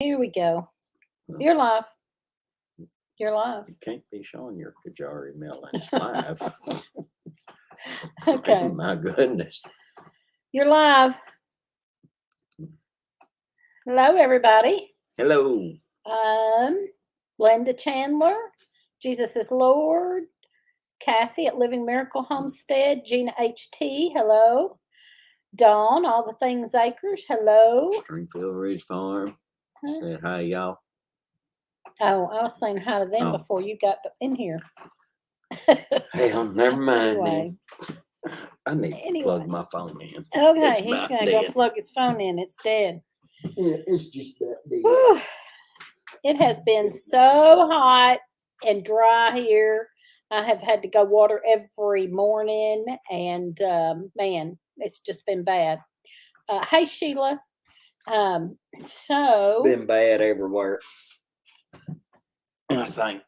Here we go. You're live. You're live. You can't be showing your Kajori Melons live. Okay. My goodness. You're live. Hello, everybody. Hello. Linda Chandler, Jesus is Lord, Kathy at Living Miracle Homestead, Gina HT, hello. Dawn, All the Things Acres, hello. Stringfield Ridge Farm. Said hi, y'all. Oh, I was saying hi to them before you got in here. Hell, never mind. Anyway. I need to plug my phone in. Okay, It's he's about going to dead. go plug his phone in. It's dead. Yeah, it's just that dead. Whew. It has been so hot and dry here. I have had to go water every morning, and man, it's just been bad. Hey, Sheila. So Been bad everywhere. I think,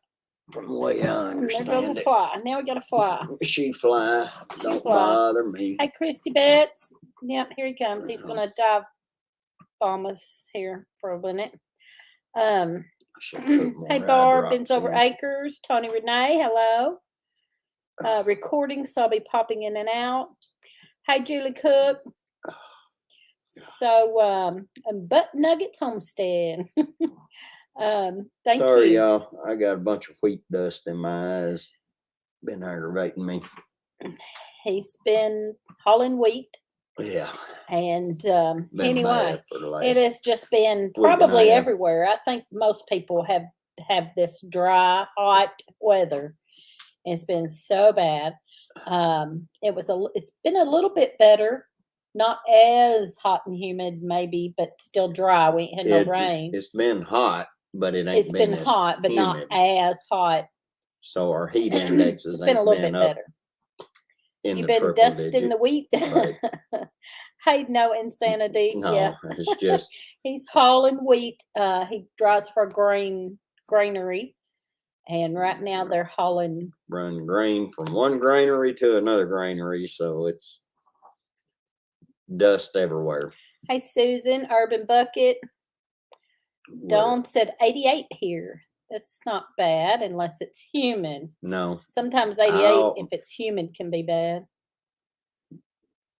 from the way I understand there goes a fly. Now we got a fly. She fly. Don't fly. bother me. Hey, Christy Betts. Yep, here he comes. He's going to dive bomb us here for a minute. Hey, Barb, Bins Over Acres, Tony Renee, hello. Recording, so I'll be popping in and out. Hey, Julie Cook. So, Butt Nuggets Homestead. Thank Sorry, you. y'all. I got a bunch of wheat dust in my eyes. Been aggravating me. He's been hauling wheat. Yeah. And anyway, it has just been week and a probably half. everywhere. I think most people have this dry, hot weather. It's been so bad. It's been a little bit better, not as hot and humid maybe, but still dry. We ain't had no rain. It's been hot, but it ain't been as hot, but humid. not as hot. So our heat indexes It's been a little bit better. You've been dusting the wheat. Right. Hey, no insanity. No, yeah, it's just he's hauling wheat. He drives for a granary, and right now they're hauling run grain from one granary to another granary, so it's dust everywhere. Hey, Susan, Urban Bucket. Dawn said 88 here. That's not bad unless it's humid. No. Sometimes 88, if it's humid, can be bad.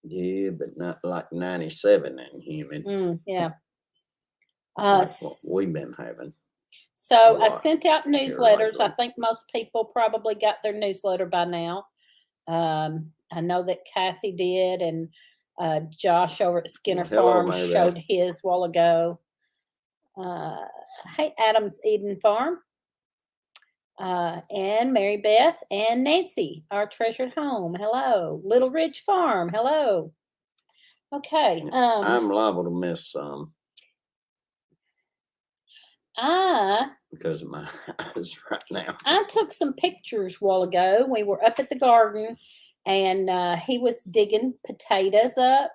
Yeah, but not like 97 and humid. Yeah. Like what we've been having. So I sent out newsletters. I think most people probably got their newsletter by now. I know that Kathy did, and Josh over at Skinner Farm showed his a while ago. Hey, Adams Eden Farm. And Mary Beth and Nancy, our treasured home. Hello. Little Ridge Farm. Hello. Okay. I'm liable to miss some. Because of my eyes right now. I took some pictures a while ago. We were up at the garden, and he was digging potatoes up.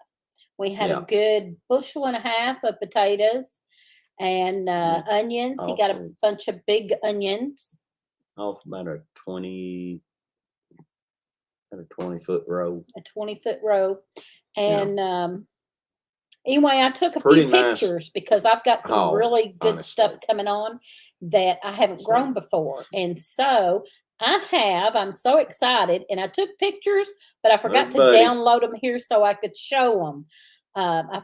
We had a good bushel and a half of potatoes and onions. He got a bunch of big onions. Off about a 20-foot row. A 20-foot row. And anyway, I took a few pictures because I've got some really good stuff coming on that I haven't grown before. And so I'm so excited. And I took pictures, but I forgot to download them here so I could show them. I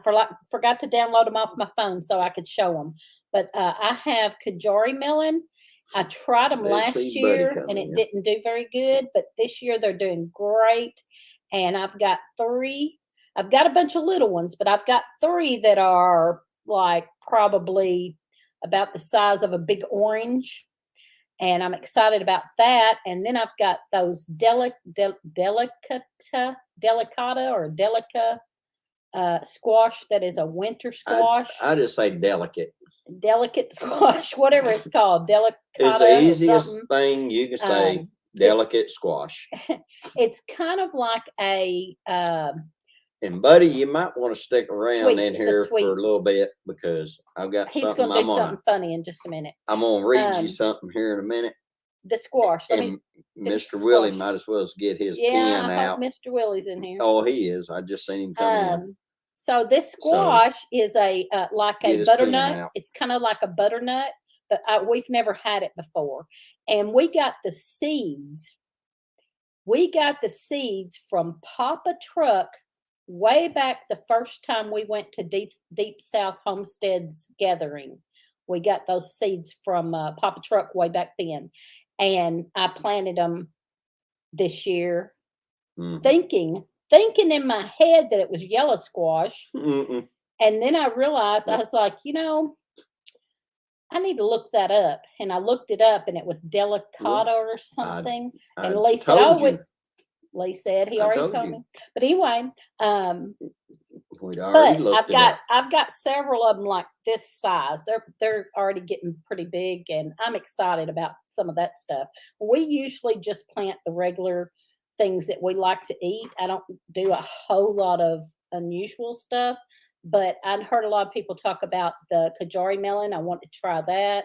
forgot to download them off my phone so I could show them. But I have Kajori Melon. I tried them last year and it didn't do very good, but this year they're doing great. And I've got 3. I've got a bunch of little ones, but I've got 3 that are like probably about the size of a big orange. And I'm excited about that. And then I've got those delicata squash that is a winter squash. I just say delicate. Delicate squash, whatever it's called. Delicata. It's the easiest thing you can say. Delicate squash. It's kind of like a and buddy, you might want to stick around in here for a little bit because I've got something. He's going to do something funny in just a minute. I'm going to read you something here in a minute. The squash. And Mr. Willie might as well get his pen out. Mr. Willie's in here. Oh, he is. I just seen him come in. So this squash is a like a butternut. It's kind of like a butternut, but we've never had it before. And we got the seeds. We got the seeds from Papa Truck way back the first time we went to Deep South Homestead's gathering. We got those seeds from Papa Truck way back then. And I planted them this year, thinking in my head that it was yellow squash. And then I realized, I was like, I need to look that up. And I looked it up, and it was delicata or something. And Lee said, Lee said he already told me. But anyway, I've got several of them like this size. They're already getting pretty big, and I'm excited about some of that stuff. We usually just plant the regular things that we like to eat. I don't do a whole lot of unusual stuff, but I'd heard a lot of people talk about the Kajori melon. I want to try that.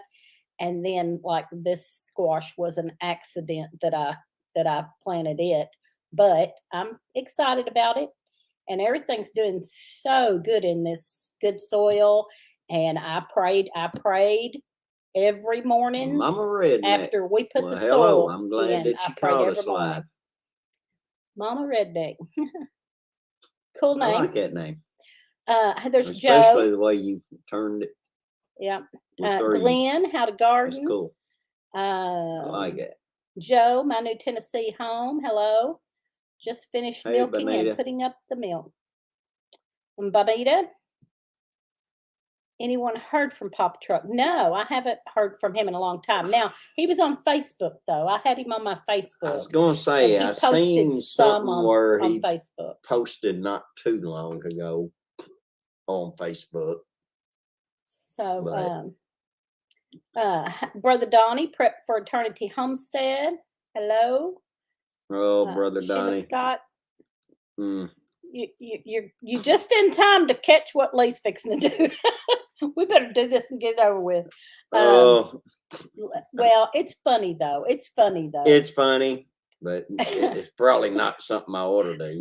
And then like this squash was an accident that I planted it, but I'm excited about it. And everything's doing so good in this good soil. And I prayed every morning after we put the soil I'm glad in. that you called us live. Mama Redneck. Cool name. I like that name. There's especially Joe. The way you turned it. Yeah. Glenn, how to garden. That's cool. I like it. Joe, my new Tennessee home. Hello. Just finished milking Bonita. And putting up the milk. And Bonita, anyone heard from Papa Truck? No, I haven't heard from him in a long time. Now, he was on Facebook, though. I had him on my Facebook. I was going to say, I seen something where he Facebook. Posted not too long ago on Facebook. So, Brother Donnie, prep for Eternity Homestead. Hello. Oh, Brother Sheila Donnie. Scott. You just in time to catch what Lee's fixing to do. We better do this and get it over with. Well, it's funny though. It's funny, but it's probably not something I ought to do.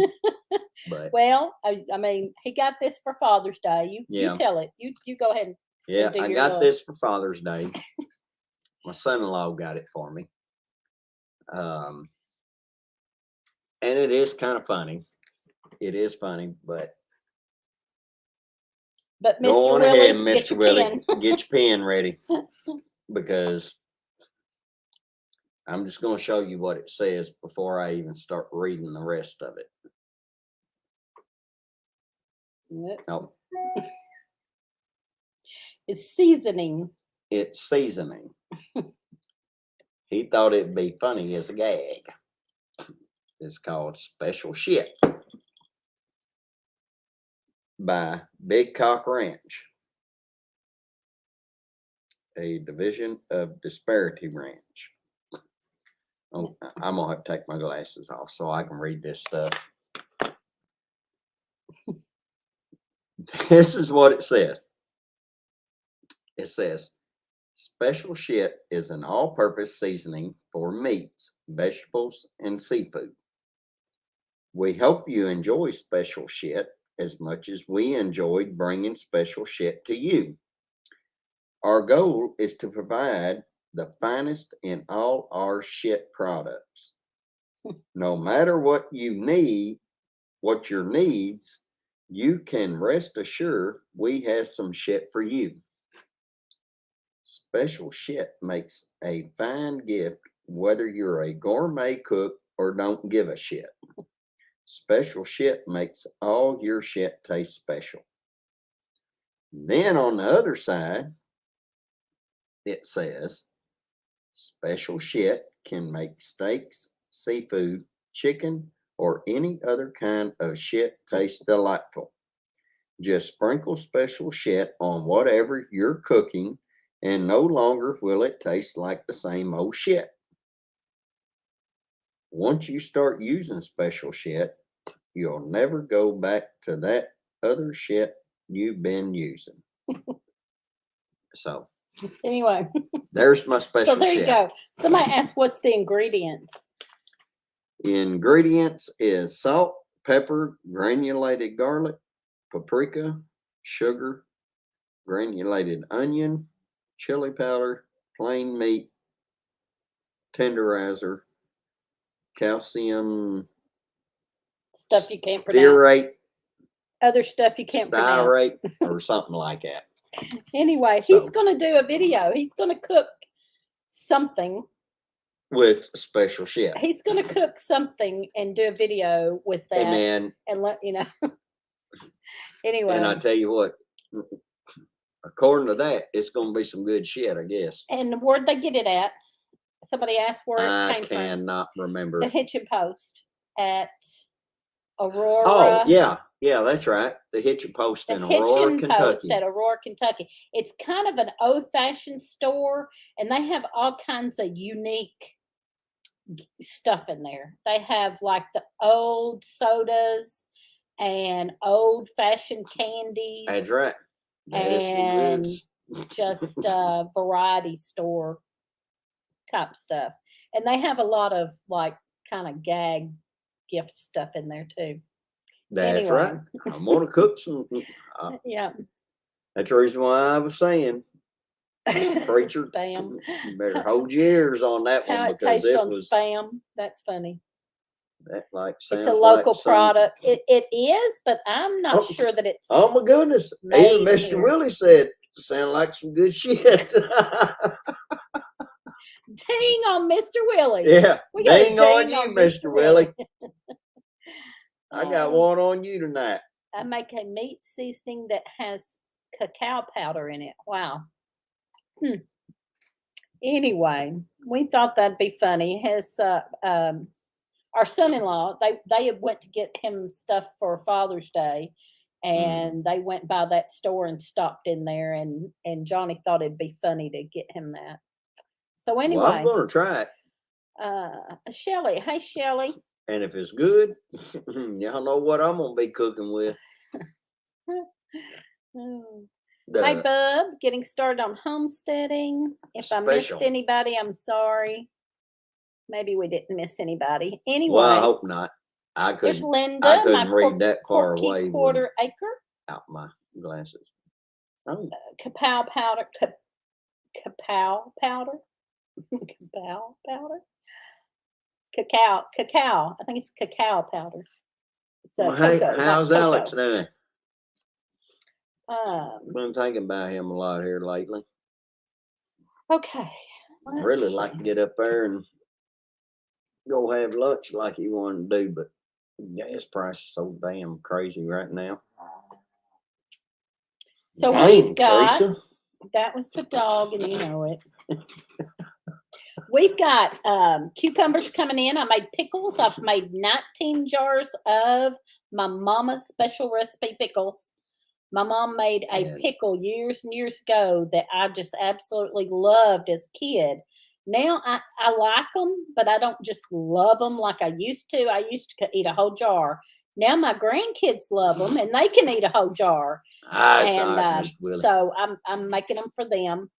But well, I mean, he got this for Father's Day. You tell it. You go ahead. I got this for Father's Day. My son-in-law got it for me. And it is kind of funny. It is funny, but Mr. Go on Willie, ahead, Mr. Willie. Get your pen ready, because I'm just going to show you what it says before I even start reading the rest of it. Yep. Oh. It's seasoning. It's seasoning. He thought it'd be funny as a gag. It's called Special Shit by Big Cock Ranch, a division of Disparity Ranch. Oh, I'm going to have to take my glasses off so I can read this stuff. This is what it says. It says, Special Shit is an all-purpose seasoning for meats, vegetables, and seafood. We hope you enjoy Special Shit as much as we enjoyed bringing Special Shit to you. Our goal is to provide the finest in all our shit products. No matter what you need, what your needs, you can rest assured we have some shit for you. Special Shit makes a fine gift whether you're a gourmet cook or don't give a shit. Special Shit makes all your shit taste special. Then on the other side, it says, Special Shit can make steaks, seafood, chicken, or any other kind of shit taste delightful. Just sprinkle Special Shit on whatever you're cooking, and no longer will it taste like the same old shit. Once you start using Special Shit, you'll never go back to that other shit you've been using. So, anyway, there's my Special Shit. So there you go. Somebody asked, what's the ingredients? Ingredients is salt, pepper, granulated garlic, paprika, sugar, granulated onion, chili powder, plain meat, tenderizer, calcium Stuff you can't pronounce. stearate, other stuff you can't pronounce. stearate, or something like that. Anyway, he's going to do a video. He's going to cook something with special shit. He's going to cook something and do a video with that. Amen. And let you know. Anyway. And I tell you what, according to that, it's going to be some good shit, I guess. And where'd they get it at? Somebody asked where it came from. I cannot remember. The Hitchin Post at Aurora. Oh, yeah. Yeah, that's right. The Hitchin Post in Aurora, Kentucky. Post at Aurora, Kentucky. It's kind of an old-fashioned store, and they have all kinds of unique stuff in there. They have like the old sodas and old-fashioned candies. That's right. And just variety store type stuff. And they have a lot of like kind of gag gift stuff in there too. That's right. I'm gonna cook some. Yeah. That's the reason why I was saying, preacher, spam. You better hold your ears on that one. How it tastes on spam. That's funny. That it's a local product. It is, but I'm not sure that it's. Oh my goodness! Even Mr. Willie said, "Sound like some good shit." Dang on Mr. Willie. Yeah, dang on you, Mr. Willie. I got one on you tonight. I make a meat seasoning that has cacao powder in it. Wow. Anyway, we thought that'd be funny. His our son-in-law, they went to get him stuff for Father's Day, and they went by that store and stopped in there, and Johnny thought it'd be funny to get him that. So anyway, well, I'm gonna try it. Shelly, hey Shelly. And if it's good, y'all know what I'm gonna be cooking with. Hi, Bub. Getting started on homesteading. If I missed anybody, I'm sorry. Maybe we didn't miss anybody. Anyway. Well, I hope not. There's Linda. I couldn't read that far away. Quarter acre. Out my glasses. Oh. Cacao powder. Cacao powder. Cacao powder. Cacao. I think it's cacao powder. So hey, how's Alex doing? Been thinking about him a lot here lately. Okay. I'd really like to get up there and go have lunch like he wanted to do, but gas price is so damn crazy right now. So we've got Teresa. That was the dog, and you know it. We've got cucumbers coming in. I made pickles. I've made 19 jars of my mama's special recipe pickles. My mom made a pickle years and years ago that I just absolutely loved as a kid. Now I like them, but I don't just love them like I used to. I used to eat a whole jar. Now my grandkids love them, and they can eat a whole jar. So I'm making them for them.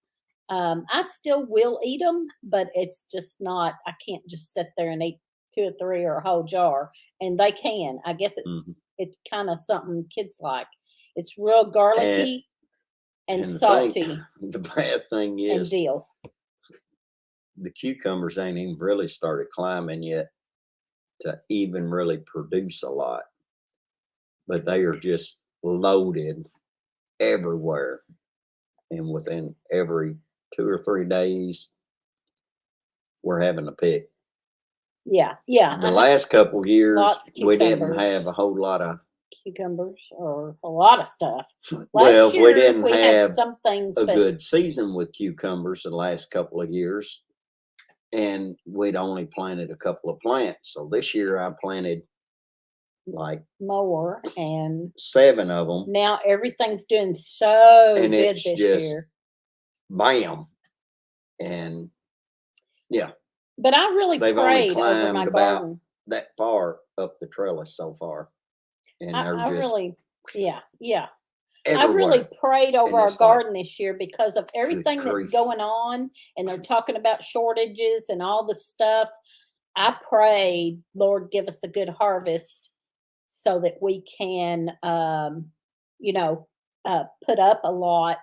I still will eat them, but it's just not. I can't just sit there and eat 2 or 3 or a whole jar, and they can. I guess it's kind of something kids like. It's real garlicky and salty. The bad thing is, and dill. The cucumbers ain't even really started climbing yet to even really produce a lot, but they are just loaded everywhere, and within every 2 or 3 days, we're having a pick. Yeah. The last couple of years, we didn't have a whole lot of cucumbers or a lot of stuff. Well, we didn't have some things, a good season with cucumbers the last couple of years, and we'd only planted a couple of plants. So this year I planted like more and 7 of them. Now everything's doing so and good it's this just year. Bam. And yeah. But I really prayed over my garden. That far up the trellis so far. And I really everywhere. I really prayed over our garden this year because of everything that's going on, and they're talking about shortages and all this stuff. I prayed, Lord, give us a good harvest so that we can put up a lot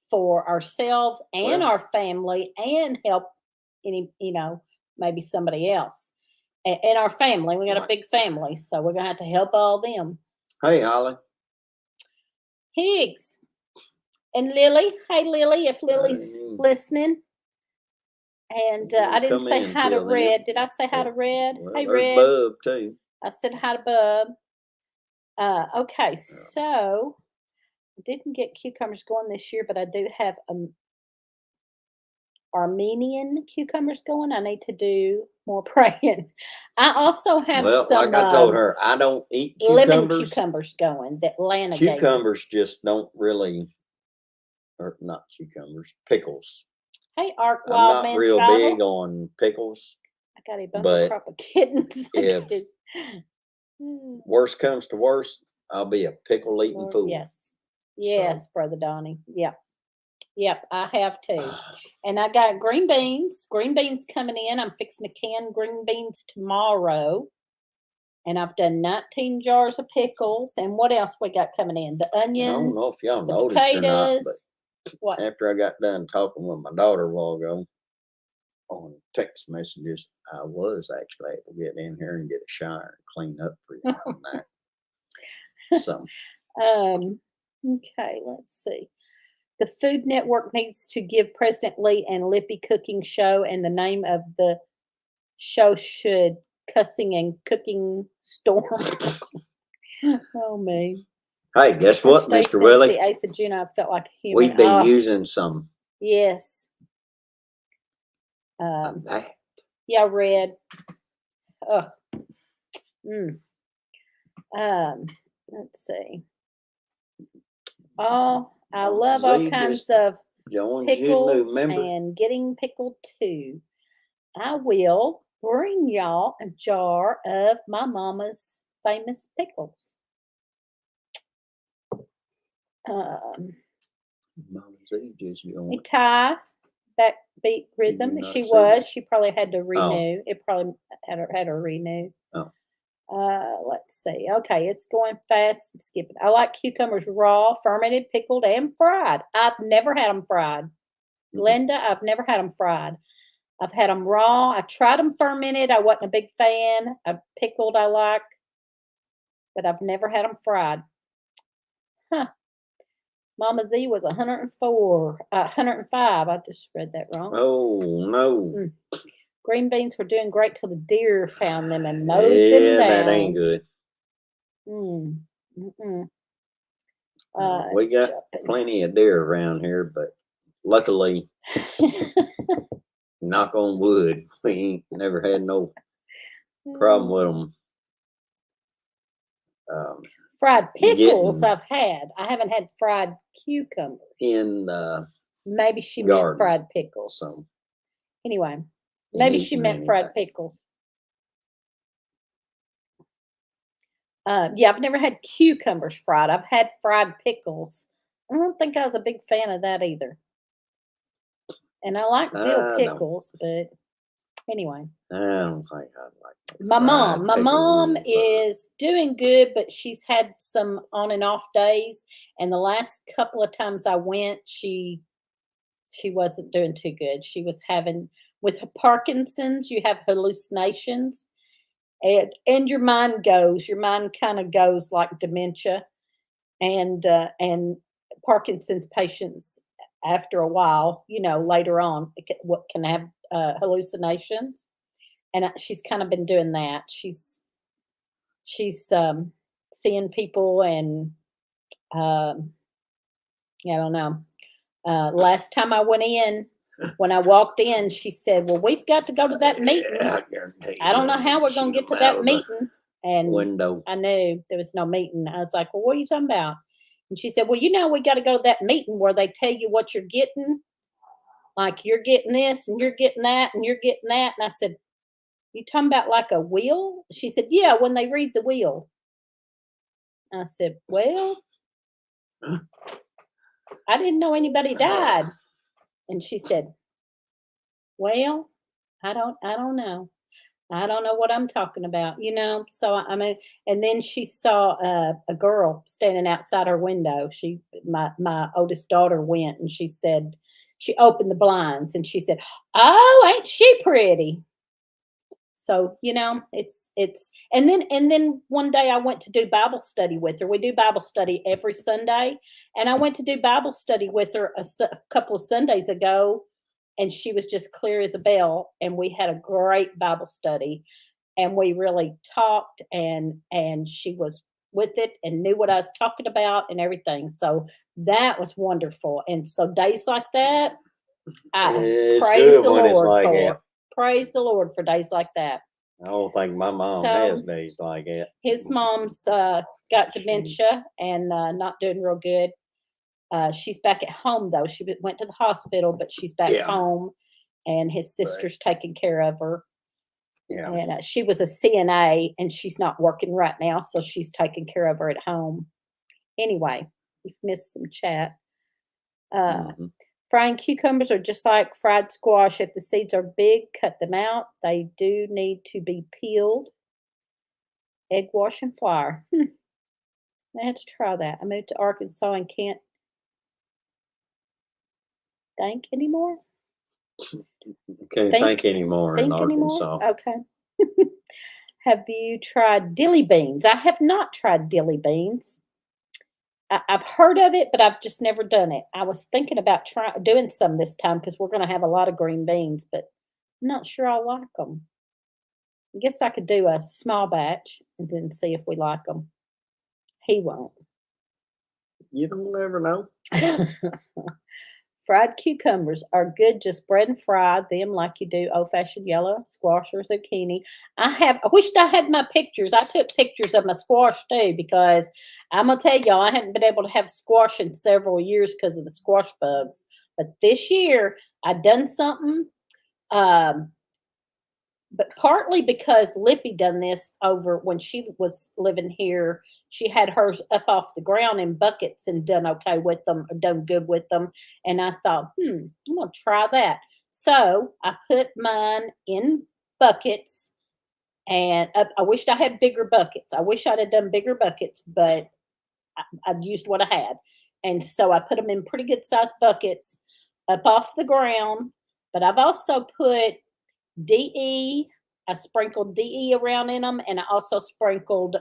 for ourselves and Well, our family and help any, maybe somebody else. And our family, we got a right. big family, so we're gonna have to help all them. Hey, Holly. Higgs and Lily. Hey, Lily, if Lily's Hey. listening. And She I won't didn't come say in hi to till then. Red. Did I say hi to Red? Well, Hey, there's Red. Bub too. I said hi to Bub. Okay, so I didn't get cucumbers going this year, but I do have Armenian cucumbers going. I need to do more praying. I also have Well, some like I told her, I don't eat lemon cucumbers. cucumbers going that Lana gave me. Cucumbers just don't really, or not cucumbers, pickles. Hey, Ark I'm not Wildman real Survival. big on pickles. I got a bumper crop of kittens. If worst comes to worst, I'll be a pickle eating fool. Yes. Yes, Brother Donnie. Yep. Yep, I have too. And I got green beans. Green beans coming in. I'm fixing to can green beans tomorrow. And I've done 19 jars of pickles. And what else we got coming in? The onions. I don't know if y'all the noticed potatoes. or not, but what? After I got done talking with my daughter a while ago on text messages, I was actually able to get in here and get a shower and clean up for you tonight. So, okay, let's see. The Food Network needs to give President Lee and Lippy Cooking Show, and the name of the show should Cussing and Cooking Storm. Oh, me. hey, guess what, Mr. Willie? The 8th of June, I felt like a human. We've been using some. Yes. That. Yeah, Red. Oh. Let's see. Oh, I love all kinds of pickles and getting pickled too. I will bring y'all a jar of my mama's famous pickles. Mama's ages, you Ty, backbeat rhythm. She probably had to renew. It probably had her renew. Let's see. Okay, it's going fast and skipping. I like cucumbers raw, fermented, pickled, and fried. I've never had them fried. Linda, I've never had them fried. I've had them raw. I tried them fermented. I wasn't a big fan. Pickled I like, but I've never had them fried. Huh. Mama Z was 105. I just read that wrong. Oh, no. Green beans were doing great till the deer found them and mowed them down. That ain't good. We got plenty of deer around here, but luckily, knock on wood, we ain't never had no problem with them. Fried pickles I've had. I haven't had fried cucumbers. Maybe she meant fried pickles. So anyway, maybe she meant fried pickles. Yeah, I've never had cucumbers fried. I've had fried pickles. I don't think I was a big fan of that either. And I like dill pickles, but anyway. I don't think I'd like that. My mom is doing good, but she's had some on and off days. And the last couple of times I went, she wasn't doing too good. She was having, with Parkinson's, you have hallucinations. And your mind kind of goes like dementia, and Parkinson's patients, after a while, later on, what can have hallucinations, and she's kind of been doing that. She's seeing people, and I don't know. Last time I went in. When I walked in, she said, "Well, we've got to go to that meeting. I don't know how we're going to get to that meeting." And window. I knew there was no meeting. I was like, "Well, what are you talking about?" And she said, "Well, we got to go to that meeting where they tell you what you're getting. Like, you're getting this and you're getting that and you're getting that." And I said, "You talking about like a will?" She said, "Yeah, when they read the will." I said, "Well, I didn't know anybody died." And she said, "Well, I don't know." I don't know what I'm talking about, So I mean, and then she saw a girl standing outside her window. My oldest daughter went and she said, she opened the blinds and she said, "Oh, ain't she pretty?" So, and then one day I went to do Bible study with her. We do Bible study every Sunday, and I went to do Bible study with her a couple of Sundays ago, and she was just clear as a bell, and we had a great Bible study, and we really talked, and she was with it and knew what I was talking about and everything. So that was wonderful. And so days like that, I praise the Lord for. Praise the Lord for days like that. I don't think my mom has days like that. His mom's got dementia and not doing real good. She's back at home, though. She went to the hospital, but she's back home, and his sister's taking care of her. Yeah. And she was a CNA, and she's not working right now, so she's taking care of her at home. Anyway, we've missed some chat. Frying cucumbers are just like fried squash. If the seeds are big, cut them out. They do need to be peeled. Egg wash and flour. I had to try that. I moved to Arkansas and can't think anymore. Can't think anymore in Arkansas. Okay. Have you tried dilly beans? I have not tried dilly beans. I've heard of it, but I've just never done it. I was thinking about doing some this time because we're going to have a lot of green beans, but I'm not sure I like them. I guess I could do a small batch and then see if we like them. He won't. You don't ever know. Fried cucumbers are good, just bread and fry them like you do old-fashioned yellow squash or zucchini. I wished I had my pictures. I took pictures of my squash too, because I'm going to tell y'all, I hadn't been able to have squash in several years because of the squash bugs. But this year, I done something, but partly because Lippy done this over when she was living here. She had hers up off the ground in buckets and done okay with them, or done good with them. And I thought, I'm going to try that. So I put mine in buckets, and I wished I had bigger buckets. I wish I'd have done bigger buckets, but I used what I had. And so I put them in pretty good sized buckets up off the ground. But I've also put DE. I sprinkled DE around in them, and I also sprinkled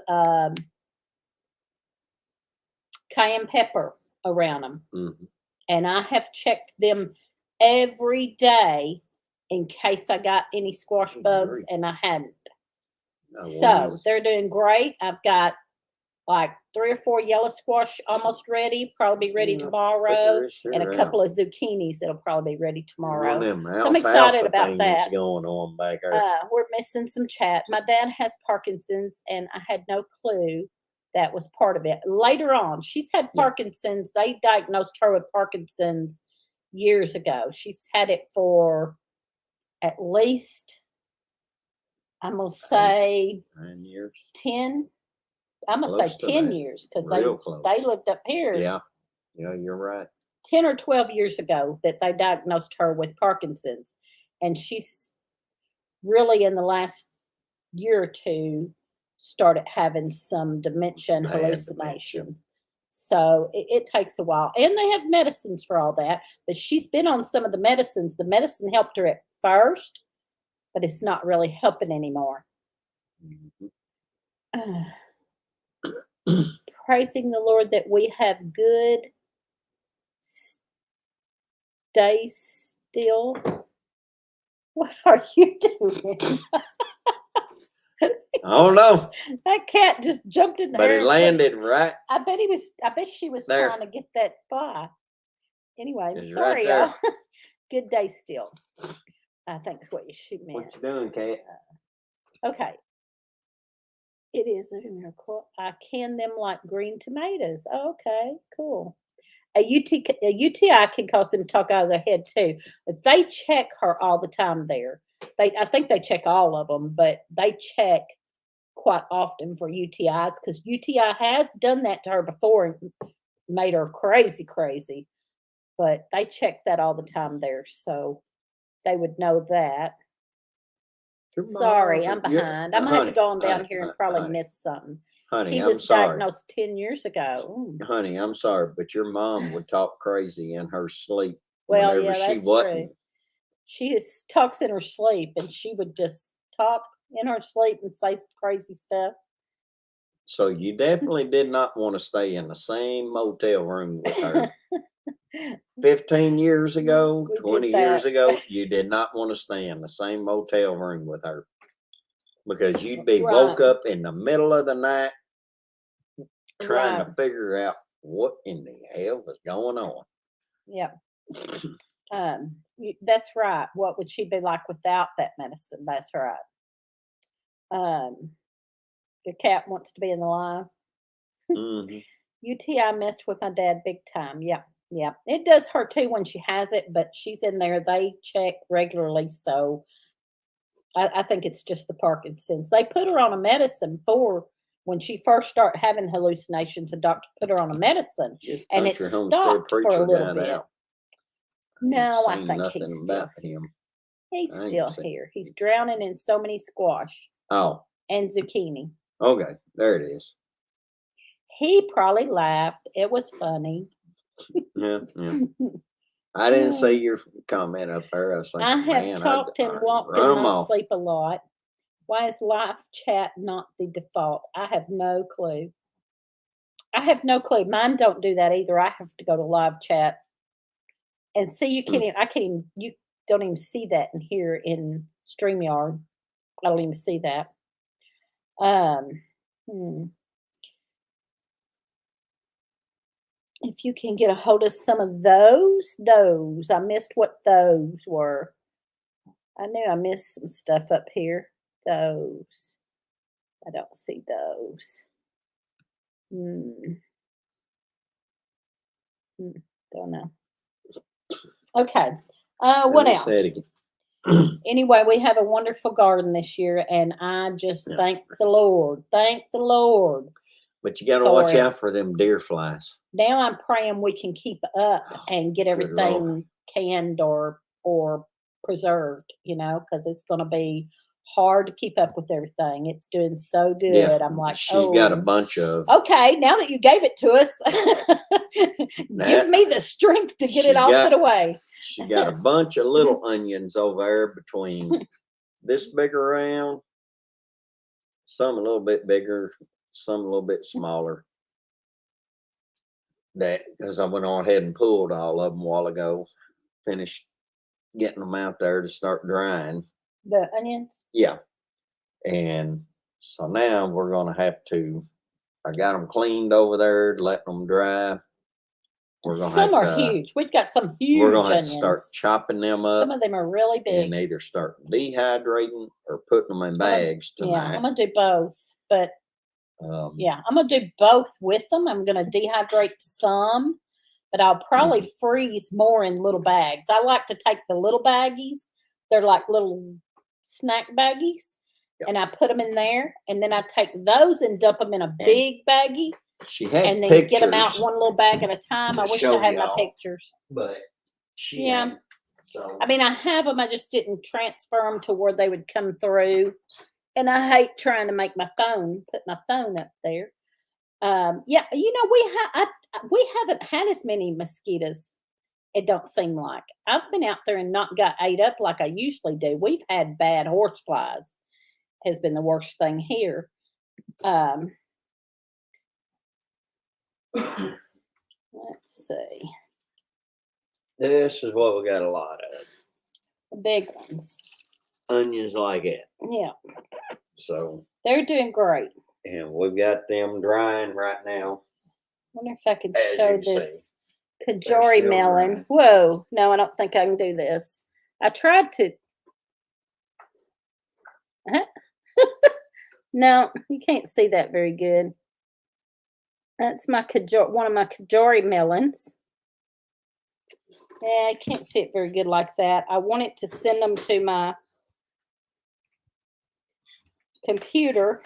cayenne pepper around them. Mm-hmm. And I have checked them every day in case I got any squash bugs, and I hadn't. So they're doing great. I've got like 3 or 4 yellow squash almost ready, probably be ready tomorrow, and a couple of zucchinis that'll probably be ready tomorrow. So I'm excited about that. Going on back there. We're missing some chat. My dad has Parkinson's, and I had no clue that was part of it. Later on, she's had Parkinson's. They diagnosed her with Parkinson's years ago. She's had it for at least, I'm going to say 9 years. 10. I'm going to say 10 years, because they lived up here. Yeah, you're right. 10 or 12 years ago that they diagnosed her with Parkinson's. And she's really, in the last year or two, started having some dementia and hallucinations. So it takes a while. And they have medicines for all that. But she's been on some of the medicines. The medicine helped her at first, but it's not really helping anymore. Praising the Lord that we have good stay still. What are you doing? I don't know. That cat just jumped in the air. But it landed right. I bet she was there. Trying to get that fly. Anyway, it's sorry, right y'all. Good day still. I think is what she meant. What you doing, Kat? Okay. It is a miracle. I can them like green tomatoes. Okay, cool. A UTI can cause them to talk out of their head too. But they check her all the time there. I think they check all of them, but they check quite often for UTIs, because UTI has done that to her before and made her crazy. But they check that all the time there, so they would know that. Sorry, I'm behind. I'm gonna have to go on down honey, here and probably honey, miss something. honey, He I'm was sorry. diagnosed 10 years ago. Ooh. Honey, I'm sorry, but your mom would talk crazy in her sleep. Well, whenever yeah, she that's wasn't. true. She talks in her sleep, and she would just talk in her sleep and say crazy stuff. So you definitely did not want to stay in the same motel room with her. 15 years ago, 20 years ago, you did not want to stay in the same motel room with her because you'd be woke up in the middle of the night trying to figure out what in the hell was going on. Yeah. That's right. What would she be like without that medicine? That's right. The cat wants to be in the line. Mm-hmm. UTI messed with my dad big time. Yeah. Yeah. It does hurt too when she has it, but she's in there. They check regularly. So I think it's just the Parkinson's. They put her on a medicine for when she first started having hallucinations. A doctor put her on a medicine, and it stopped for a little bit. No, I think he's still him. He's still here. He's drowning in so many squash. Oh. And zucchini. Okay, there it is. He probably laughed. It was funny. Yeah, yeah. I didn't see your comment up there. I have talked and walked in my sleep a lot. Why is live chat not the default? I have no clue. Mine don't do that either. I have to go to live chat. And see, you don't even see that in here in StreamYard. I don't even see that. If you can get a hold of some of those, I missed what those were. I knew I missed some stuff up here. Those. I don't see those. Don't know. Okay. What else? Anyway, we have a wonderful garden this year, and I just thank the Lord. Thank the Lord. But you got to watch out for them deer flies. Now I'm praying we can keep up and get everything canned or preserved, because it's going to be hard to keep up with everything. It's doing so good. Yeah, I'm like, she's got a bunch of. Okay, now that you gave it to us, give me the strength to get it all put away. She got a bunch of little onions over there between this big around, some a little bit bigger, some a little bit smaller. That because I went on ahead and pulled all of them a while ago, finished getting them out there to start drying. The onions? Yeah. And so now we're going to have to, I got them cleaned over there, letting them dry. Some are huge. We've got some huge onions. We're going to have to start chopping them up. Some of them are really big. And either start dehydrating or putting them in bags tonight. Yeah, I'm going to do both. But I'm going to do both with them. I'm going to dehydrate some, but I'll probably freeze more in little bags. I like to take the little baggies. They're like little snack baggies. Yep. And I put them in there. And then I take those and dump them in a big baggie. She had and then pictures, get them out one little bag at a time. I wish I had my pictures. But I mean, I have them. I just didn't transfer them to where they would come through. And I hate trying to make put my phone up there. We haven't had as many mosquitoes. It don't seem like. I've been out there and not got ate up like I usually do. We've had bad horse flies. Has been the worst thing here. Let's see. This is what we got a lot of. The big ones. Onions like it. Yeah. So. They're doing great. And we've got them drying right now. I wonder if I can show this Kajori Melon. Drying. Whoa. No, I don't think I can do this. I tried to. No, you can't see that very good. That's my one of my Kajori melons. Yeah, I can't see it very good like that. I wanted to send them to my computer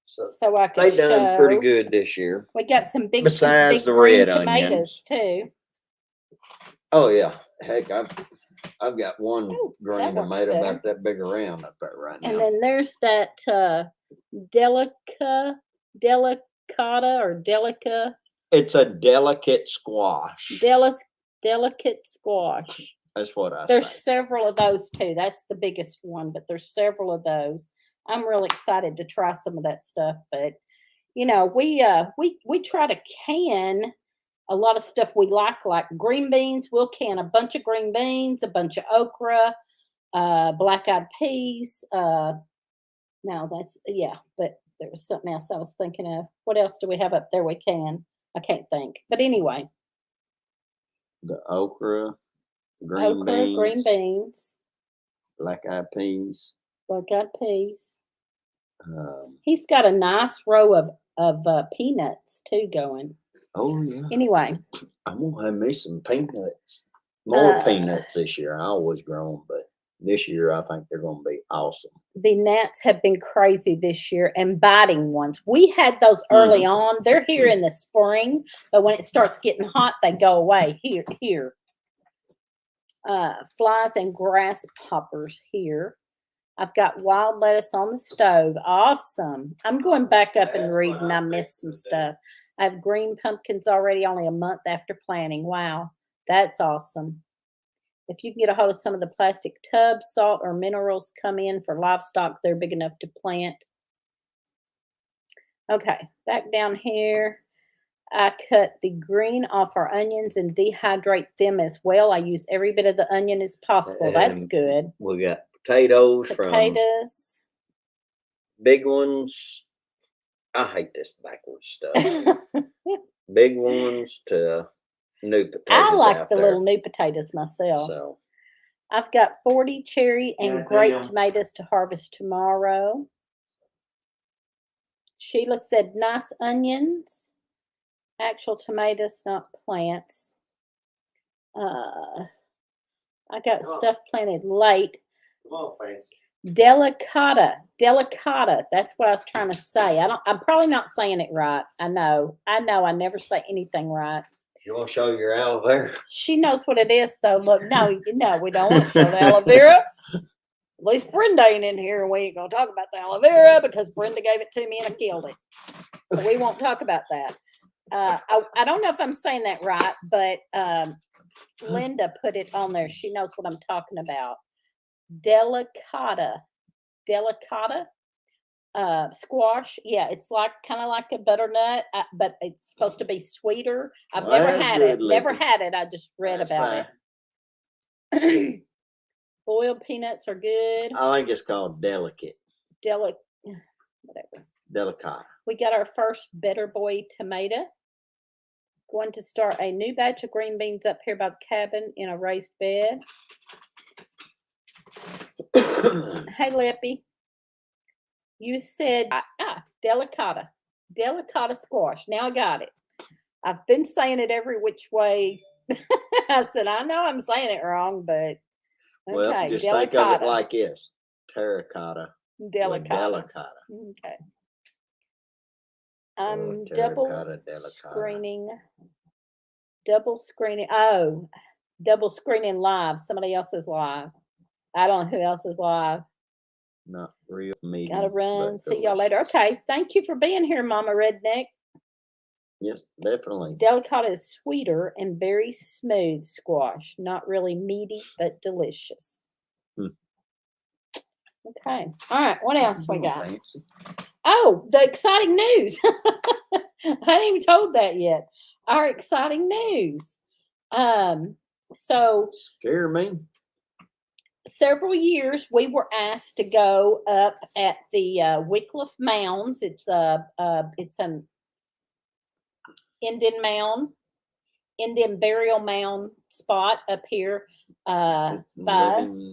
so I could show. They done pretty good this year. We got some big, besides big the green red tomatoes onions too. Oh yeah, heck, I've got one green tomato about that big around up there right now. And then there's that delicata or delica. It's a delicate squash. Delicate squash. That's what I There's say. several of those too. That's the biggest one, but there's several of those. I'm really excited to try some of that stuff. But you know, we try to can a lot of stuff we like green beans. We'll can a bunch of green beans, a bunch of okra, black-eyed peas. No, that's but there was something else I was thinking of. What else do we have up there we can? I can't think. But anyway. The okra, green beans, black-eyed peas. Black-eyed peas. He's got a nice row of peanuts too going. Oh yeah. Anyway, I'm gonna have me some peanuts. More peanuts this year. I always grow them, but this year I think they're gonna be awesome. The gnats have been crazy this year and biting ones. We had those early on. They're here in the spring, but when it starts getting hot, they go away. Here. Flies and grasshoppers here. I've got wild lettuce on the stove. Awesome. I'm going back up and reading. I missed some stuff. I have green pumpkins already, only a month after planting. Wow, that's awesome. If you can get a hold of some of the plastic tubs, salt or minerals come in for livestock, they're big enough to plant. Okay, back down here. I cut the green off our onions and dehydrate them as well. I use every bit of the onion as possible. That's good. We got potatoes. Big ones. I hate this backwards stuff. Big ones to new potatoes. I like the little new potatoes myself. So I've got 40 cherry and grape tomatoes to harvest tomorrow. Sheila said nice onions. Actual tomatoes, not plants. I got stuff planted late. Delicata. That's what I was trying to say. I'm probably not saying it right. I know. I never say anything right. You want to show your aloe vera? She knows what it is, though. Look, no, we don't want to show the aloe vera. At least Brenda ain't in here, and we ain't gonna talk about the aloe vera because Brenda gave it to me and I killed it. So we won't talk about that. I don't know if I'm saying that right, but Linda put it on there. She knows what I'm talking about. Delicata squash. Yeah, it's like kind of like a butternut, but it's supposed to be sweeter. I've never had it. Never had it. I just read about it. Boiled peanuts are good. I think it's called delicate. Whatever. Delicata. We got our first Better Boy tomato. Going to start a new batch of green beans up here by the cabin in a raised bed. Hey, Lippy. You said, delicata squash. Now I got it. I've been saying it every which way. I said, I know I'm saying it wrong, but okay. Well, just think of it like this. Terracotta. Delicata. Okay. I'm double screening. Double screening live. Somebody else is live. I don't know who else is live. Not real meeting. Gotta run. See y'all later. Okay. Thank you for being here, Mama Redneck. Yes, definitely. Delicata is sweeter and very smooth squash. Not really meaty, but delicious. Okay. All right. What else we got? Fancy. Oh, the exciting news. I hadn't even told that yet. Our exciting news. So scare me. Several years we were asked to go up at the Wickliffe Mounds. It's an Indian burial mound spot up here by us.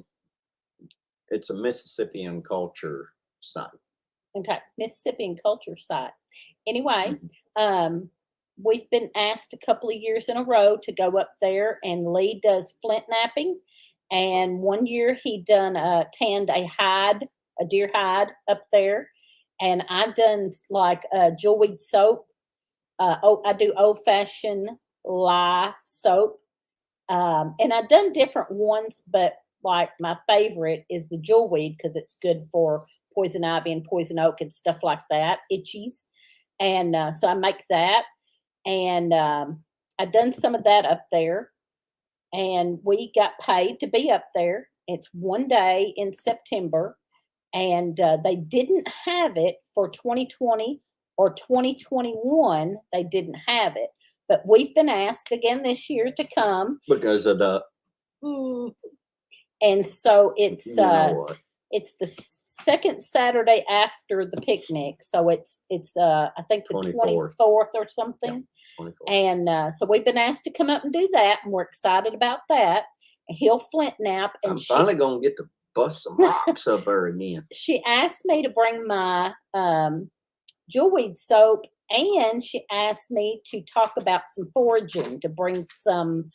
It's a Mississippian culture site. Okay, Mississippian culture site. Anyway, we've been asked a couple of years in a row to go up there, and Lee does flint napping. And one year he done tanned a deer hide up there, and I done like jewelweed soap. I do old fashioned lye soap, And I've done different ones, but like my favorite is the jewelweed because it's good for poison ivy and poison oak and stuff like that, itchies. And so I make that. And I've done some of that up there. And we got paid to be up there. It's one day in September. And they didn't have it for 2020 or 2021. They didn't have it. But we've been asked again this year to come. Because of the... And so it's You know what? it's the second Saturday after the picnic. So it's I think the 24th or something. Yeah, 24th. And so we've been asked to come up and do that, and we're excited about that. And he'll flint nap. And I'm finally gonna get to bust some rocks up there again. She asked me to bring my jewelweed soap, and she asked me to talk about some foraging, to bring some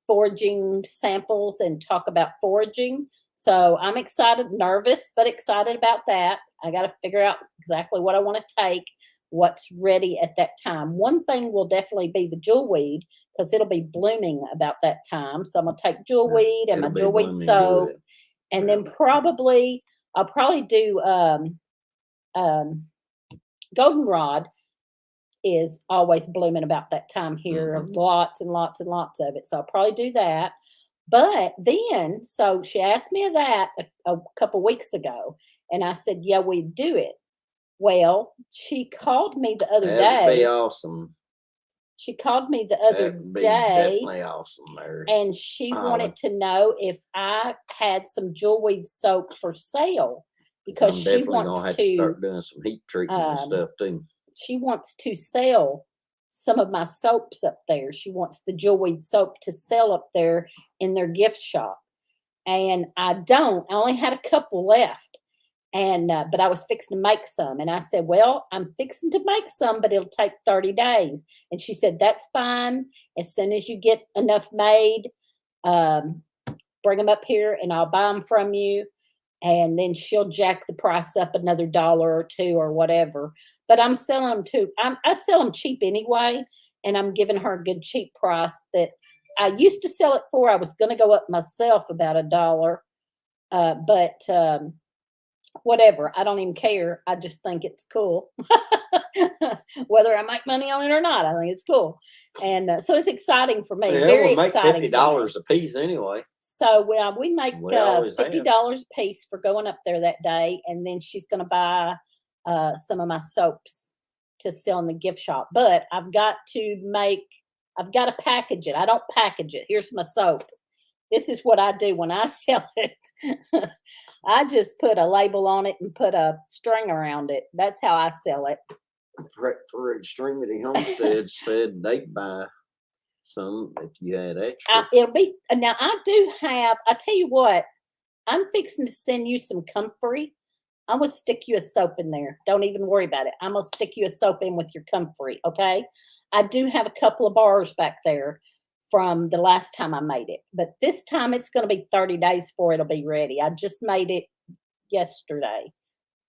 foraging samples and talk about foraging. So I'm excited, nervous, but excited about that. I got to figure out exactly what I want to take, what's ready at that time. One thing will definitely be the jewelweed because it'll be blooming about that time. So I'm going to take jewelweed and my jewelweed soap. Good. And then I'll probably do goldenrod is always blooming about that time here. Mm-hmm. Lots and lots and lots of it. So I'll probably do that. But then, so she asked me that a couple weeks ago, and I said, yeah, we'd do it. Well, she called me the other day. That'd be awesome. She called me the other day. Definitely awesome, Mary. And she wanted to know if I had some jewelweed soap for sale because she wants gonna have to start doing some heat treatment and stuff too. She wants to sell some of my soaps up there. She wants the jewelweed soap to sell up there in their gift shop. And I only had a couple left. And, but I was fixing to make some. And I said, well, I'm fixing to make some, but it'll take 30 days. And she said, that's fine. As soon as you get enough made, bring them up here and I'll buy them from you. And then she'll jack the price up another $1 or $2 or whatever. But I'm selling them I sell them cheap anyway, and I'm giving her a good cheap price that I used to sell it for. I was going to go up myself about $1, but whatever. I don't even care. I just think it's cool. Whether I make money on it or not, I think it's cool. And so it's exciting for me. Yeah, very we'll exciting. Make $50 a piece anyway. So we make $50 a piece for going up there that day, and then she's going to buy some of my soaps to sell in the gift shop. But I've got to package it. I don't package it. Here's my soap. This is what I do when I sell it. I just put a label on it and put a string around it. That's how I sell it. For Extremity Homestead said they'd buy some if you had extra. Now I do have, I tell you what, I'm fixing to send you some comfrey. I'm going to stick you a soap in there. Don't even worry about it. I'm going to stick you a soap in with your comfrey, okay? I do have a couple of bars back there from the last time I made it. But this time it's going to be 30 days before it'll be ready. I just made it yesterday.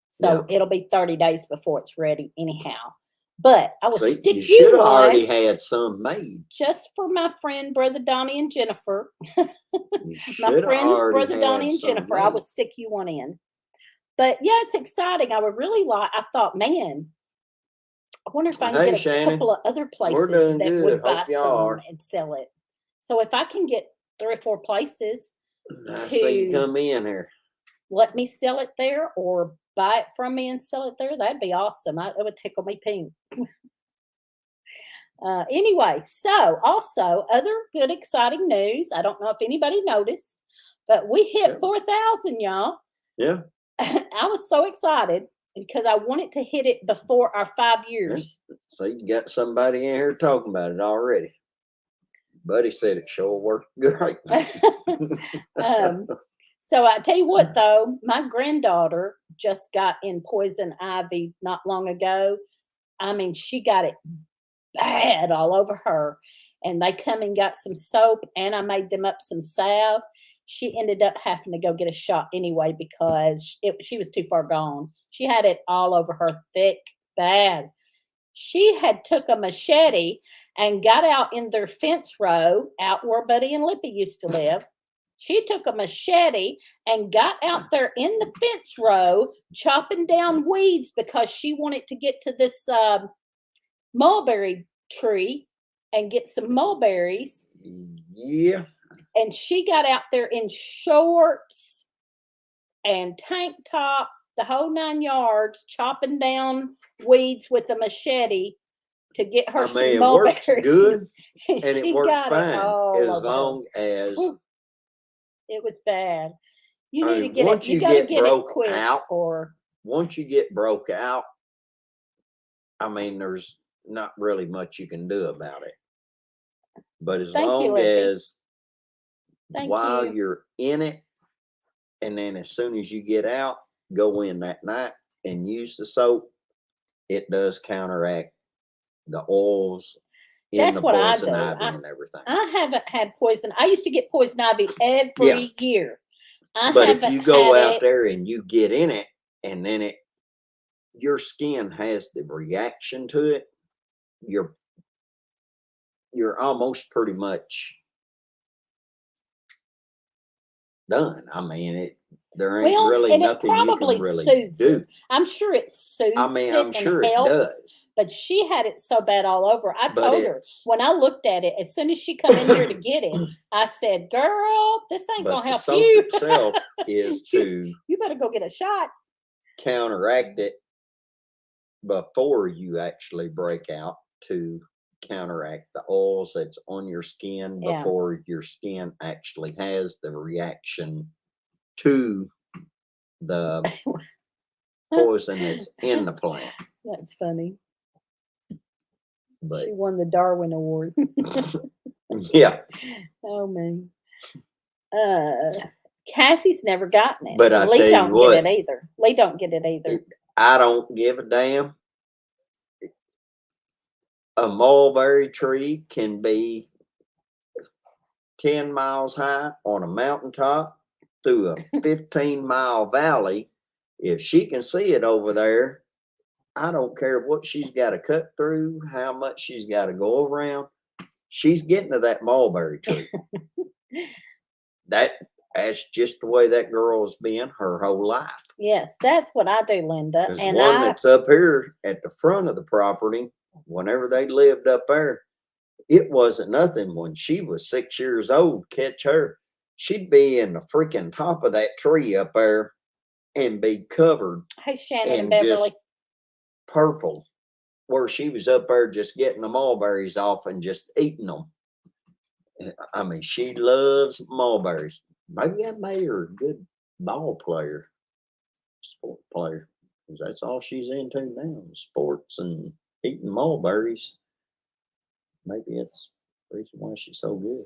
So it'll be 30 days before it's ready anyhow. But I will stick you should have already had some made. Just for my friend, Brother Donnie and Jennifer. My friends, Brother Donnie and Jennifer, I will stick you one in. But yeah, it's exciting. I thought, man, I wonder if I can get a couple of other places that would buy some and sell it. So if I can get 3 or 4 places to come in here, let me sell it there or buy it from me and sell it there, that'd be awesome. It would tickle me pink. Anyway, so also other good exciting news. I don't know if anybody noticed, but we hit 4,000, y'all. Yeah. I was so excited because I wanted to hit it before our 5 years. So you got somebody in here talking about it already. Buddy said it sure worked great. So I tell you what, though, my granddaughter just got in poison ivy not long ago. I mean, she got it bad all over her. And they come and got some soap, and I made them up some salve. She ended up having to go get a shot anyway because she was too far gone. She had it all over her thick, bad. She had took a machete and got out in their fence row out where Buddy and Lippy used to live. She took a machete and got out there in the fence row, chopping down weeds because she wanted to get to this mulberry tree and get some mulberries. Yeah. And she got out there in shorts and tank top, the whole 9 yards, chopping down weeds with a machete to get her some mulberries. It works good, and it works fine as long as it was bad. You need to get it. You got to get it quick. Once you get broke out, there's not really much you can do about it. But as long as while you're in it, and then as soon as you get out, go in that night and use the soap, it does counteract the oils in the poison ivy and everything. I haven't had poison. I used to get poison ivy every year. But if you go out there and you get in it, and then your skin has the reaction to it, you're almost pretty much done. There ain't really nothing you can really do. I'm sure it soothes I'm sure it does. But she had it so bad all over. I told her when I looked at it, as soon as she come in here to get it, I said, "Girl, this ain't gonna help you." The soap itself is you better go get a shot. Counteract it before you actually break out, to counteract the oils that's on your skin before your skin actually has the reaction to the poison that's in the plant. That's funny. But she won the Darwin Award. Yeah. Oh man. Kathy's never gotten it. But Lee don't get it either. Lee don't get it either. I don't give a damn. A mulberry tree can be 10 miles high on a mountaintop through a 15-mile valley. If she can see it over there, I don't care what she's got to cut through, how much she's got to go around. She's getting to that mulberry tree. That's just the way that girl's been her whole life. Yes, that's what I do, Linda. And one that's up here at the front of the property, whenever they lived up there, it wasn't nothing. When she was 6 years old, catch her, she'd be in the freaking top of that tree up there and be covered. Hey, Shannon and Beverly. Just purple, where she was up there just getting the mulberries off and just eating them. She loves mulberries. Maybe I made her a good ball player, sport player, because that's all she's into now, sports and eating mulberries. Maybe it's the reason why she's so good.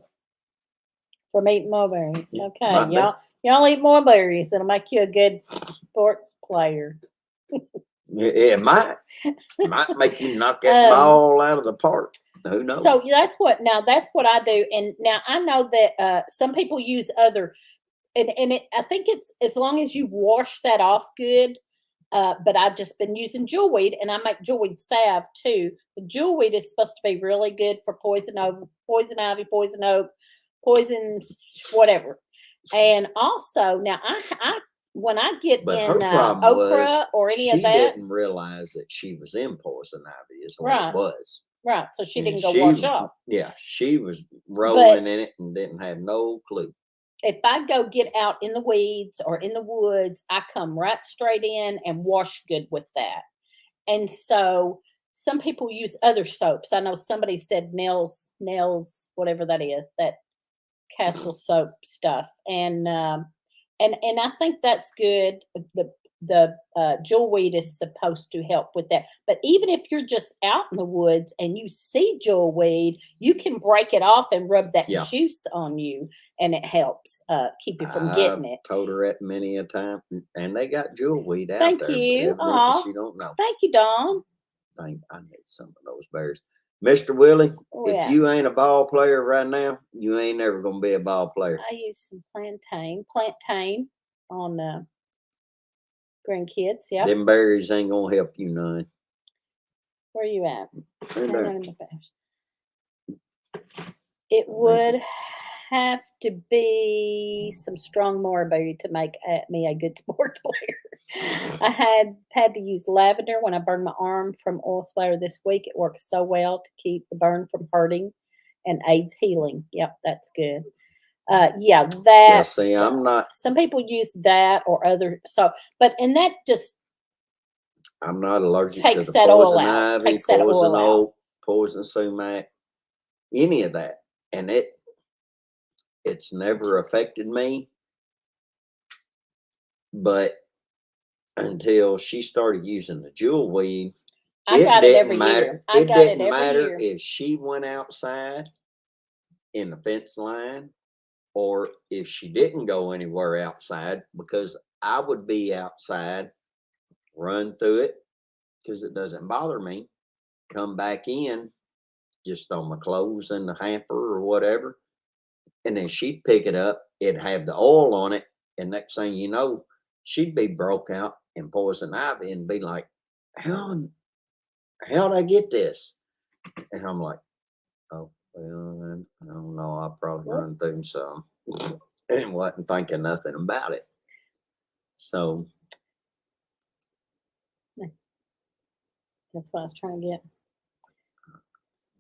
From eating mulberries. Okay, y'all eat mulberries. It'll make you a good sports player. It might make you knock that ball out of the park. Who knows? So that's what I do. And now I know that some people use other, and I think it's as long as you wash that off good. But I've just been using jewelweed, and I make jewelweed salve too. The jewelweed is supposed to be really good for poison ivy, poison oak, poison whatever. And also now I when I get in okra or any of that, she didn't realize that she was in poison ivy. Is what it was. Right. So she didn't go wash off. Yeah, she was rolling in it and didn't have no clue. If I go get out in the weeds or in the woods, I come right straight in and wash good with that. And so some people use other soaps. I know somebody said nails, whatever that is, that Castle soap stuff. And I think that's good. The jewelweed is supposed to help with that. But even if you're just out in the woods and you see jewelweed, you can break it off and rub that juice on you, and it helps keep you from getting it. I've told her that many a time, and they got jewelweed out there. Thank you. She don't know. Thank you, Dawn. I need some of those berries. Mr. Willie, if you ain't a ball player right now, you ain't never going to be a ball player. I use some plantain on grandkids. Yeah. Them berries ain't going to help you none. Where are you at? It would have to be some strong marbury to make me a good sport player. I had to use lavender when I burned my arm from oil splatter this week. It worked so well to keep the burn from hurting and aids healing. Yep, that's good. Yeah, that. Yeah, see, I'm not. Some people use that or other. And that just. I'm not allergic takes to the that oil poison out. ivy, Takes that poison oil out. oak, poison sumac, any of that, and it's never affected me. But until she started using the jewel weed, I got it every year. It didn't matter if she went outside in the fence line or if she didn't go anywhere outside, because I would be outside, run through it because it doesn't bother me, come back in, just on my clothes in the hamper or whatever, and then she'd pick it up, it'd have the oil on it, and next thing you know, she'd be broke out in poison ivy and be like, how'd I get this? And I'm like, oh, well, I don't know, I probably run through some. And wasn't thinking nothing about it. So that's what I was trying to get.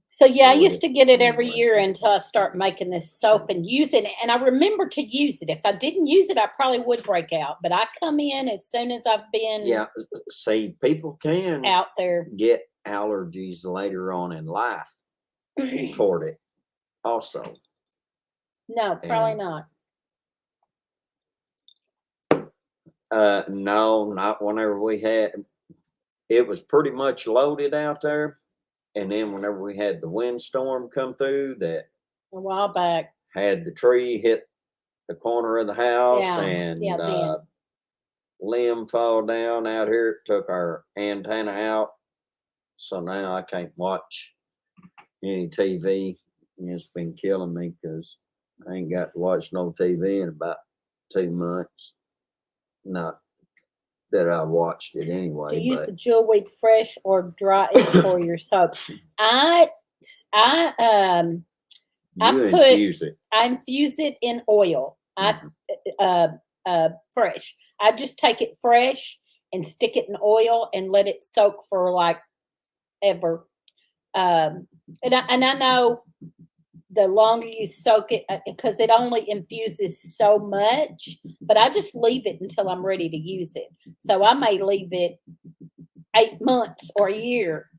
So yeah, I used to get it every year until I start making this soap and using it. And I remember to use it. If I didn't use it, I probably would break out. But I come in as soon as I've been see, people can out there get allergies later on in life toward it also. No, probably not. No, not whenever we had it was pretty much loaded out there. And then whenever we had the windstorm come through that a while back, had the tree hit the corner of the house and limb fall down out here, it took our antenna out. So now I can't watch any TV. It's been killing me because I ain't got to watch no TV in about 2 months. Not that I watched it anyway. Do you use the jewel weed fresh or dry it for your soap? I infuse it. I infuse it in oil. Fresh. I just take it fresh and stick it in oil and let it soak for like ever. And I know the longer you soak it, because it only infuses so much, but I just leave it until I'm ready to use it. So I may leave it 8 months or a year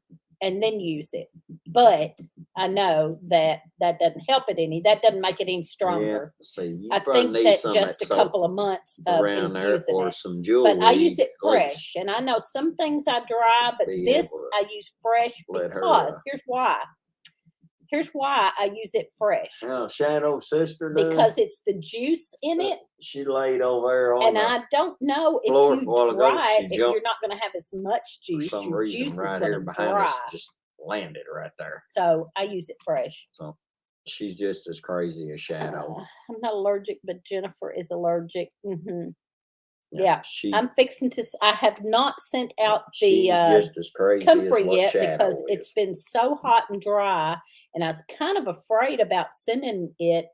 and then use it. But I know that doesn't help it any. That doesn't make it any stronger. Yeah, see, I think that just a couple of months of infusing or it. some jewel but I use weed, it fresh, and I know some things I dry, but this I use fresh because here's why I use it fresh. Shadow sister does? Because it's the juice in it. She laid over there on and I don't know if you dry it, if you're not going to have as much juice. For some your reason, juice right is going here to behind dry. us, just landed right there. So I use it fresh. So she's just as crazy as Shadow. I'm not allergic, but Jennifer is allergic. Mm-hmm. Yeah, I'm fixing to. I have not sent out the just as crazy comfort as what yet Shadow because is. It's been so hot and dry, and I was kind of afraid about sending it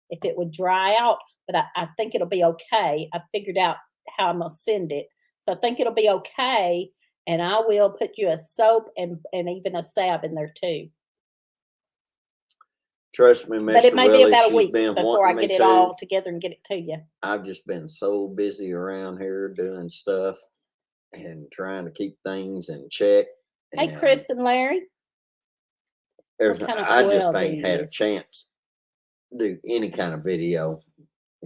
if it would dry out. But I think it'll be okay. I figured out how I'm gonna send it, so I think it'll be okay. And I will put you a soap and even a salve in there too. Trust me, Mr. But it may Willie, be about a she's week been before I get it all together and get it to you. I've just been so busy around here doing stuff and trying to keep things in check. Hey, Chris and Larry. I just ain't had a chance to do any kind of video.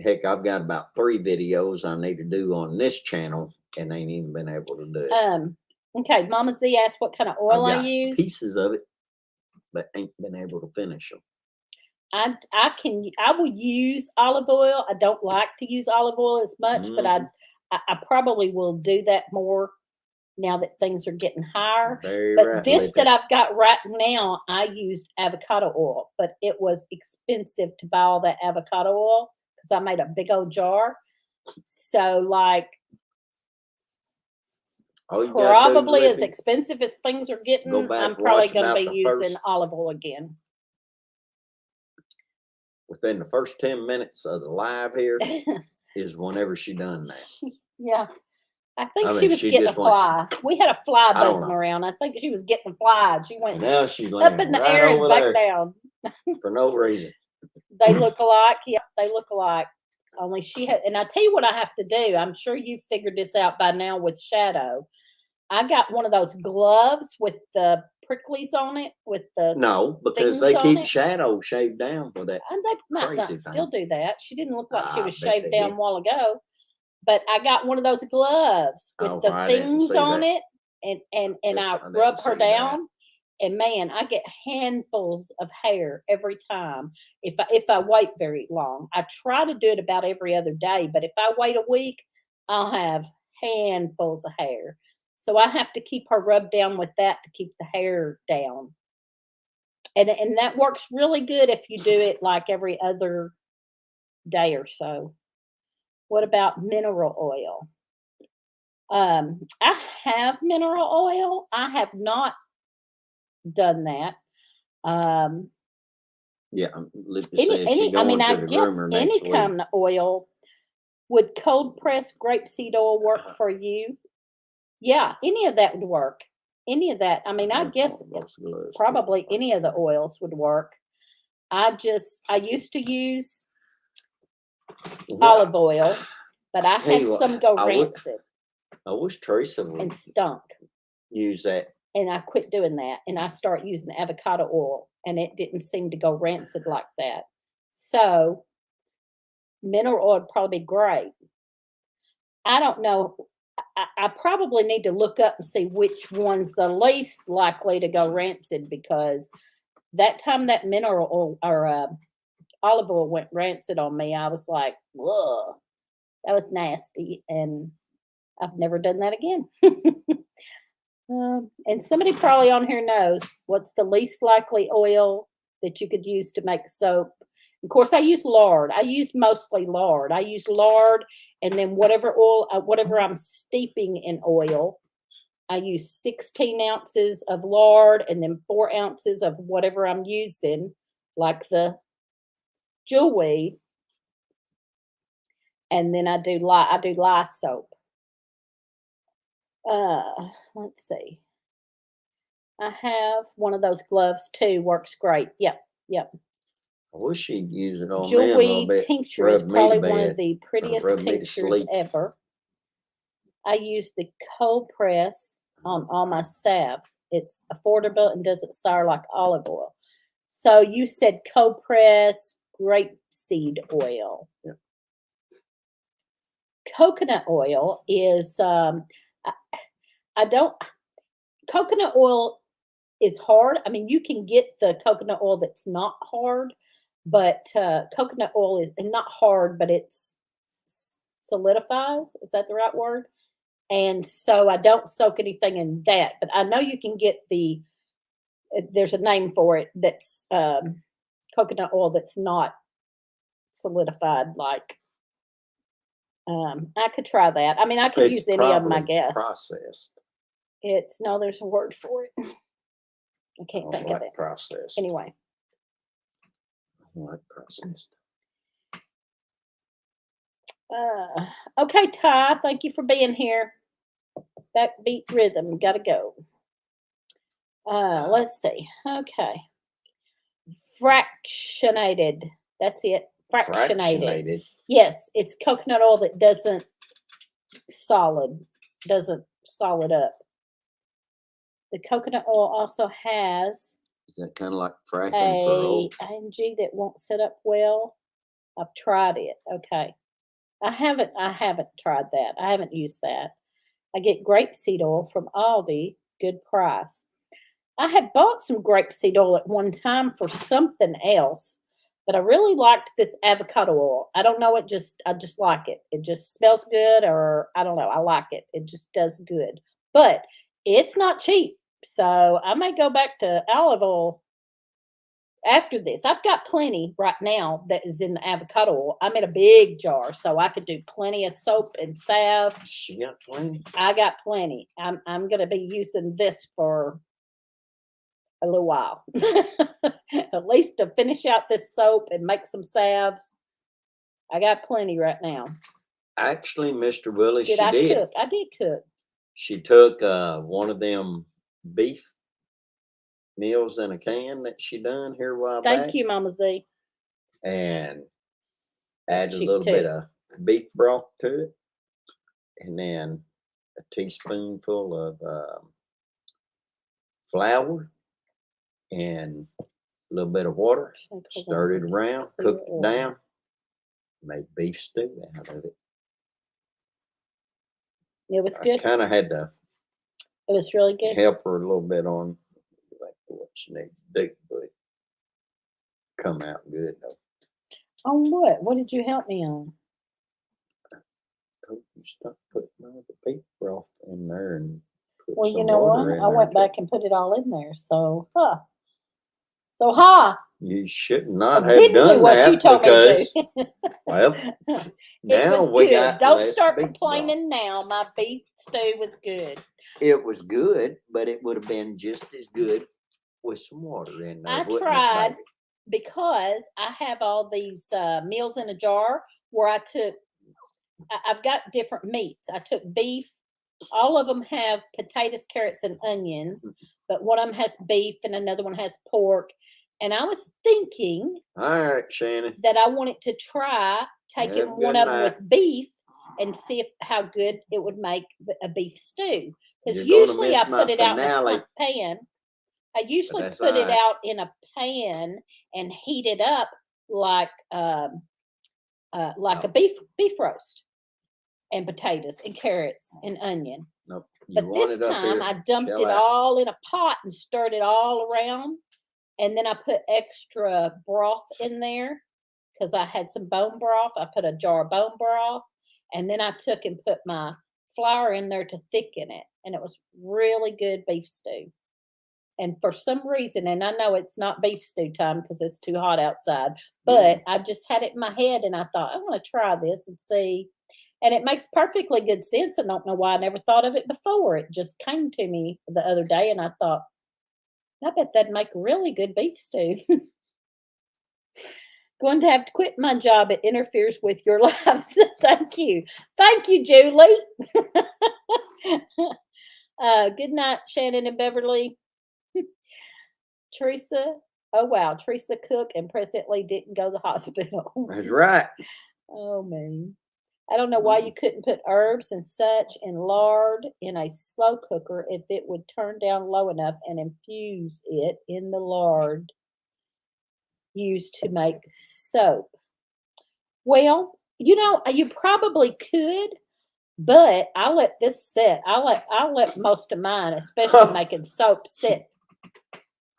Heck, I've got about 3 videos I need to do on this channel and ain't even been able to do it. Okay, Mama Z asked what kind of oil I use. Pieces of it, but ain't been able to finish them. I will use olive oil. I don't like to use olive oil as much, but I probably will do that more now that things are getting higher. This that I've got right now, I used avocado oil, but it was expensive to buy all that avocado oil because I made a big old jar. So like probably as expensive as things are getting, I'm probably going to be using olive oil again. within the first 10 minutes of the live here is whenever she done that. Yeah. I think I she mean, was she getting a just went, fly. We had a fly I don't buzzing know. around. I think she was getting a fly. She went now she's up in laying the right air and over back there down. for no reason. They look alike. Yep, they look alike. Only she had, and I tell you what I have to do. I'm sure you figured this out by now with Shadow. I got one of those gloves with the pricklies on it, with the No, because they keep Shadow shaved down for that. And they might not still do that. She didn't look like she was shaved down a while ago. But I got one of those gloves with the things on it, and I rub her down, and man, I get handfuls of hair every time if I wait very long. I try to do it about every other day, but if I wait a week, I'll have handfuls of hair. So I have to keep her rubbed down with that to keep the hair down. And that works really good if you do it like every other day or so. What about mineral oil? I have mineral oil. I have not done that. Yeah, Lippy says she's going to the groomer next week. Kind of oil. Would cold pressed grapeseed oil work for you? Yeah, any of that would work. Any of that. I mean, I guess probably any of the oils would work. I used to use olive oil, but I had some go rancid. I wish Teresa would and stunk. Use that. And I quit doing that, and I started using avocado oil, and it didn't seem to go rancid like that. So mineral oil would probably be great. I don't know. I probably need to look up and see which one's the least likely to go rancid, because that time that mineral oil or olive oil went rancid on me, I was like, whoa, that was nasty. And I've never done that again. And somebody probably on here knows what's the least likely oil that you could use to make soap. Of course, I use lard. I use mostly lard. I use lard, and then whatever oil, whatever I'm steeping in oil, I use 16 ounces of lard and then 4 ounces of whatever I'm using, like the jewelweed. And then I do lye soap. Let's see. I have one of those gloves too. Works great. Yep. I wish she'd use it on me a little bit. Jewelweed tincture is probably one of the prettiest tinctures ever. I use the cold press on all my salves. It's affordable and doesn't sour like olive oil. So you said cold press grapeseed oil. Yeah. Coconut oil is coconut oil is hard. I mean, you can get the coconut oil that's not hard, but coconut oil is not hard, but it's solidifies. Is that the right word? And so I don't soak anything in that, but I know you can get there's a name for it, that's coconut oil that's not solidified. Like, I could try that. I mean, I could use any of them, I guess. Processed. There's a word for it. I can't think of it. Processed. Anyway. I like processed. Okay, Ty, thank you for being here. Backbeat rhythm, gotta go. Let's see. Okay. Fractionated. That's it. Fractionated. Yes, it's coconut oil that doesn't solid up. The coconut oil also has is that kind of like fracking for ing that won't set up well. I've tried it. Okay. I haven't tried that. I haven't used that. I get grapeseed oil from Aldi, good price. I had bought some grapeseed oil at one time for something else, but I really liked this avocado oil. I don't know, I just like it. It just smells good, or I don't know, I like it. It just does good. But it's not cheap, so I may go back to olive oil after this. I've got plenty right now that is in the avocado oil. I'm in a big jar, so I could do plenty of soap and salve. She got plenty. I got plenty. I'm going to be using this for a little while. At least to finish out this soap and make some salves. I got plenty right now. Actually, Mr. Willie, Did I cook? I did cook. She took one of them beef meals in a can that she done here a while back. Thank you, Mama Z. And added a little bit of beef broth to it. And then a teaspoonful of flour and a little bit of water. Stirred it around, cooked it down, made beef stew out of it. It was good. I kind of had to. It was really good. Help her a little bit on like what she needs to do, but it come out good though. On what? What did you help me on? I told you stop putting all the beef broth in there and put well, some you know what? water in I there went back and put it all in there. So, So, You should not have didn't done do what that you told because, me to do. well, It now was we good. got Don't less start beef complaining now. My beef stew was good. It was good, but it would have been just as good with some water in there. I tried because I have all these meals in a jar where I've got different meats. I took beef. All of them have potatoes, carrots, and onions, but one of them has beef and another one has pork. And I was thinking, all right, Shannon, that I wanted to try taking one of them with beef and see how good it would make a beef stew. Because usually I put it out in a pan. I usually put it out in a pan and heat it up like a beef roast and potatoes and carrots and onion. Nope. But this time I dumped it all in a pot and stirred it all around. And then I put extra broth in there because I had some bone broth. I put a jar of bone broth. And then I took and put my flour in there to thicken it. And it was really good beef stew. And for some reason, and I know it's not beef stew time because it's too hot outside, but I just had it in my head and I thought, I want to try this and see. And it makes perfectly good sense. I don't know why I never thought of it before. It just came to me the other day and I thought, I bet that'd make really good beef stew. Going to have to quit my job. It interferes with your lives. Thank you. Thank you, Julie. Good night, Shannon and Beverly. Teresa. Oh, wow. Teresa Cook and President Lee didn't go to the hospital. That's right. Oh, man. I don't know why you couldn't put herbs and such and lard in a slow cooker if it would turn down low enough and infuse it in the lard used to make soap. Well, you probably could, but I let this sit. I let most of mine, especially making soap, sit.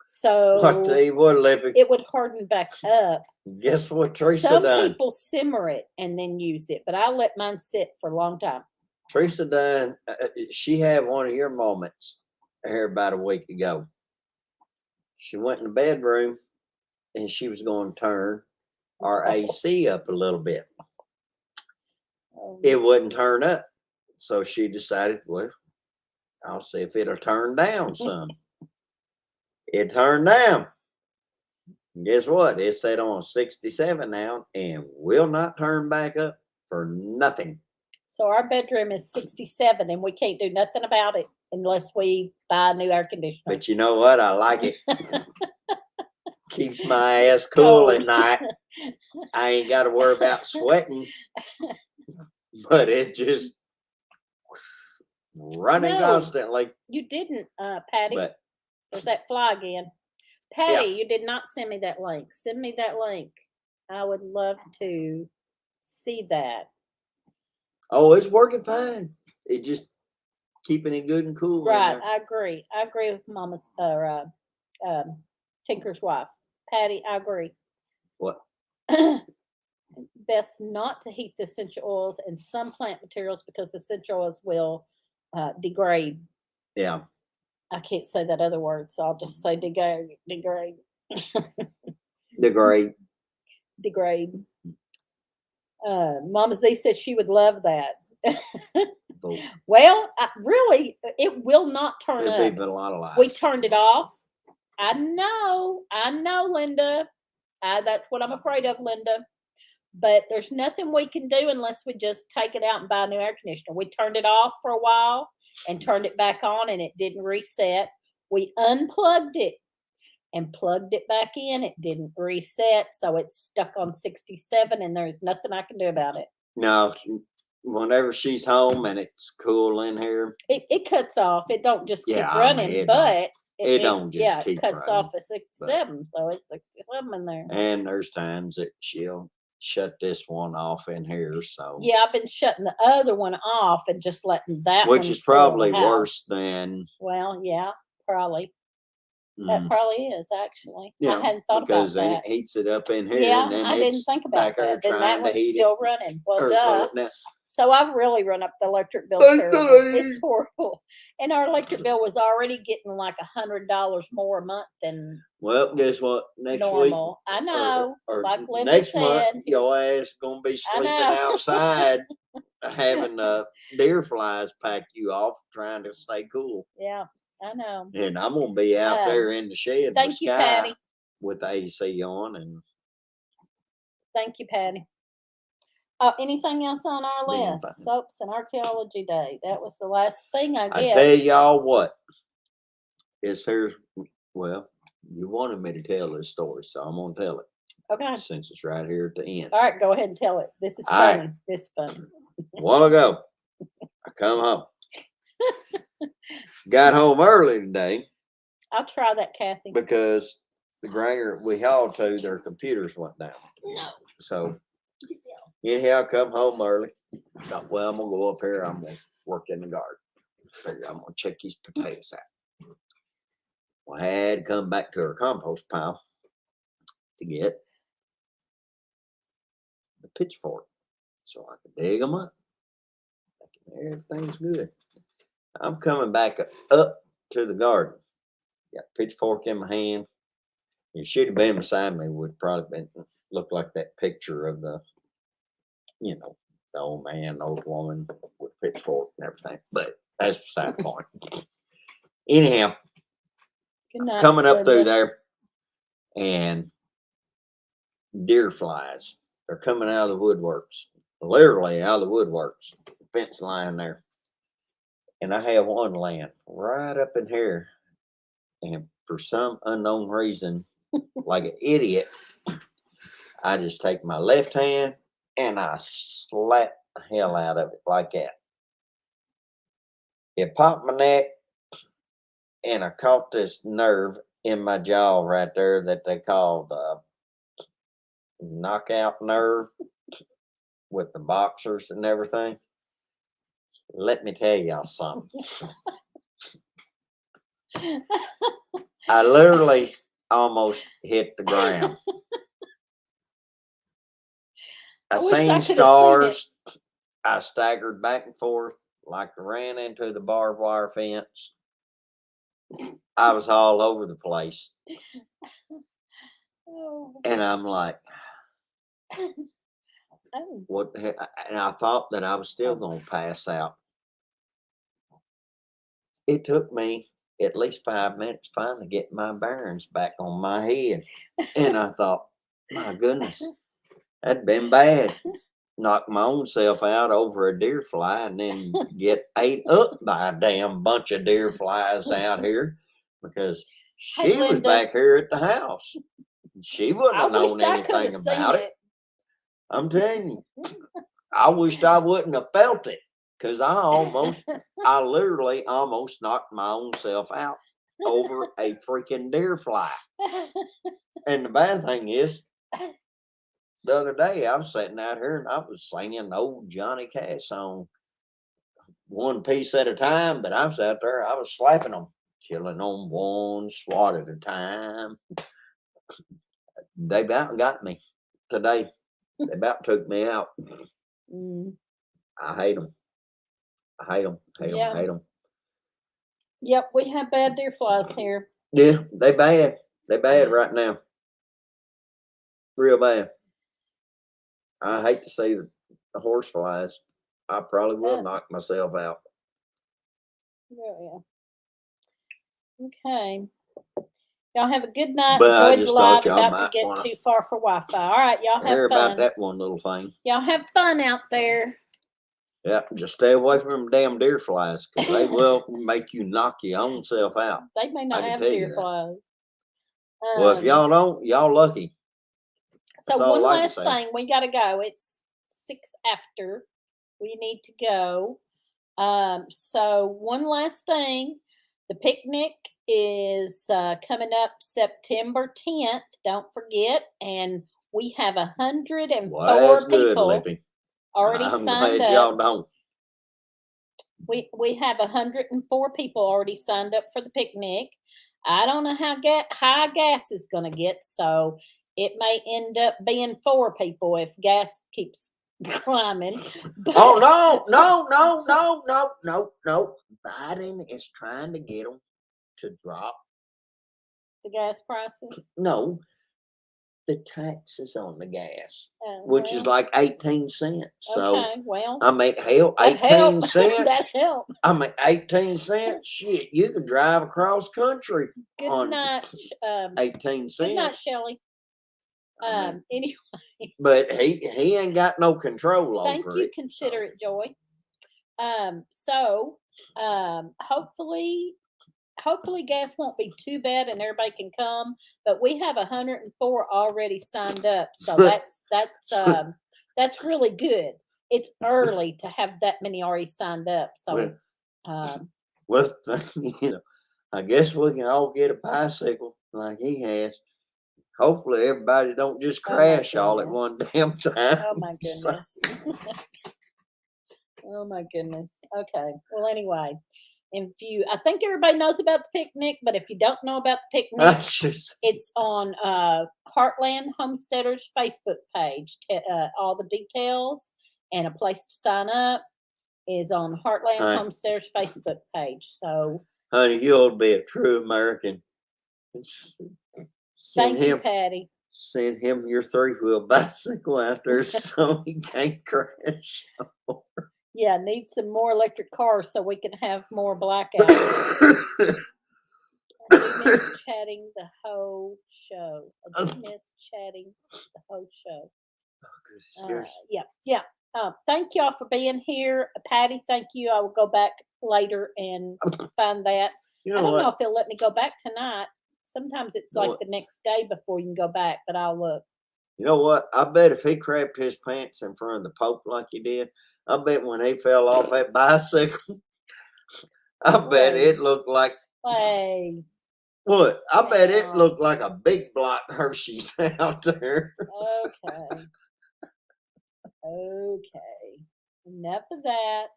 So I'll tell you what, Lippy, it would harden back up. Guess what Teresa Some done? people simmer it and then use it, but I let mine sit for a long time. Teresa done. She had one of your moments here about a week ago. She went in the bedroom and she was going to turn our AC up a little bit. It wouldn't turn up. So she decided, well, I'll see if it'll turn down some. It turned down. Guess what? It's set on 67 now and will not turn back up for nothing. So our bedroom is 67 and we can't do nothing about it unless we buy a new air conditioner. But you know what? I like it. Keeps my ass cool at night. I ain't got to worry about sweating. But it just running constantly. You didn't, Patty. But there's that fly again. Patty, you did not send me that link. Send me that link. I would love to see that. Oh, it's working fine. It just keeping it good and cool. Right. I agree. I agree with Mama's Tinker's wife. Patty, I agree. What? Best not to heat the essential oils and some plant materials because essential oils will degrade. Yeah. I can't say that other word, so I'll just say degrade. Degrade. Mama Z said she would love that. Well, really, it will not turn up. A lot of lies. We turned it off, I know, Linda. That's what I'm afraid of, Linda. But there's nothing we can do unless we just take it out and buy a new air conditioner. We turned it off for a while and turned it back on, and it didn't reset. We unplugged it and plugged it back in. It didn't reset, so it's stuck on 67, and there's nothing I can do about it. No, whenever she's home and it's cool in here, it cuts off. It don't just keep Yeah, I running, mean, it but it don't just keep it cuts running, off at 67, so it's 67 in there. and there's times that she'll shut this one off in here. So Yeah, I've been shutting the other one off and just letting that which one is cool the probably worse house. than Well, yeah, probably. That mm, probably is actually. yeah, I hadn't thought because about then that. it heats it up in here, Yeah, and then I didn't it's think about back there that. Then that trying to one's heat still running. Well, it or duh. cool it down. So I've really run up the electric bill Thank terrible. you. It's horrible. And our electric bill was already getting like $100 more a month than Well, guess what? Next normal. week I know. or Like Linda next said, month, your ass gonna be sleeping know. outside, having deer flies pack you off, trying to stay cool. Yeah, I know. And I'm gonna be out there in the shed, in the Thank you, sky, Patty. with the AC on, and Thank you, Patty. Anything else on our being list? fine. Soaps and Archaeology Day. That was the last thing, I I guess. tell y'all what, is here's well, you wanted me to tell this story, so I'm gonna tell it Okay. since it's right here at the end. All right, go ahead and tell it. This is All funny. right. This is funny. A while ago, I come home. Got home early today I'll try that, Kathy. because the grainer we hauled to, their computers went down. No. So anyhow, I come home early. Thought, well, I'm gonna go up here. I'm gonna work in the garden. Figure I'm gonna check these potatoes out. Well, I had to come back to her compost pile to get the pitchfork so I could dig them up. Everything's good. I'm coming back up to the garden. Got a pitchfork in my hand. It should have been beside me. Would probably been look like that picture of the, the old man, the old woman with pitchfork and everything. But that's beside the point. Anyhow, Good night, coming up through Linda. there, and deer flies. They're coming out of the woodworks, literally out of the woodworks, fence line there. And I have one laying right up in here. And for some unknown reason, like an idiot, I just take my left hand and I slap the hell out of it like that. It popped my neck, and I caught this nerve in my jaw right there that they call the knockout nerve with the boxers and everything. Let me tell y'all something. I literally almost hit the ground. I seen stars. I staggered back and forth like I ran into the barbed wire fence. I was all over the place. And I'm like, what? And I thought that I was still going to pass out. It took me at least 5 minutes finally get my bearings back on my head. And I thought, my goodness, that'd been bad. Knock my own self out over a deer fly and then get ate up by a damn bunch of deer flies out here because she was back here at the house. She wouldn't have known anything about it. I'm telling you, I wished I wouldn't have felt it because I literally almost knocked my own self out over a freaking deer fly. And the bad thing is, the other day I was sitting out here and I was singing old Johnny Cash song, one piece at a time, but I was out there, I was slapping them, killing them one swat at a time. They about got me today. They about took me out. I hate them. I hate them. Hate them. Hate them. Yep, we have bad deer flies here. Yeah, they bad. They bad right now. Real bad. I hate to see the horse flies. I probably will knock myself out. Yeah. Okay. Y'all have a good night. But I Enjoy the just live. thought y'all About to might get wanna too far for Wi-Fi. All right, y'all have hear fun. about that one little thing. Y'all have fun out there. Yeah, just stay away from them damn deer flies, because they will make you knock your own self out. They may not can have tell you deer that. flies. Well, if y'all don't, y'all lucky. So That's all one I can last say. thing, we gotta go. It's 6 after. We need to go. So one last thing, the picnic is coming up September 10th. Don't forget, and we have 104 Well, that's good, people Lippy. already I'm signed glad y'all up. don't. We have 104 people already signed up for the picnic. I don't know how high gas is going to get, so it may end up being 4 people if gas keeps climbing. But, Oh no! Biden is trying to get them to drop the gas prices. No, the taxes on the gas, Well, which is like 18 cents. So okay, well, I mean, hell, that 18 help. cents. That help. I mean, 18 cents. Shit, you could drive across country Good on night. 18 cents. Good night, Shelley. Anyway, but he ain't got no control over it. Thank you, considerate Joy. So hopefully gas won't be too bad and everybody can come. But we have 104 already signed up, so that's really good. It's early to have that many already signed up. So, well, I guess we can all get a bicycle like he has. Hopefully, everybody don't just crash all at one damn time. Oh my goodness. Oh my goodness. Okay. Well, anyway, I think everybody knows about the picnic, but if you don't know about the picnic, it's on Heartland Homesteaders Facebook page. All the details and a place to sign up is on Heartland Homesteaders Facebook page. So, honey, you ought to be a true American. Thank you, Patty. Send him your 3-wheel bicycle out there so he can't crash. Yeah, need some more electric cars so we can have more blackouts. I miss chatting the whole show. I do miss chatting the whole show. Yeah. Thank y'all for being here. Patty, thank you. I will go back later and find that. I don't know if they'll let me go back tonight. Sometimes it's like the next day before you can go back, but I'll look. You know what? I bet if he crapped his pants in front of the Pope like he did, I bet when he fell off that bicycle, I bet it looked like. Hey. What? I bet it looked like a big block Hershey's out there. Okay. Enough of that.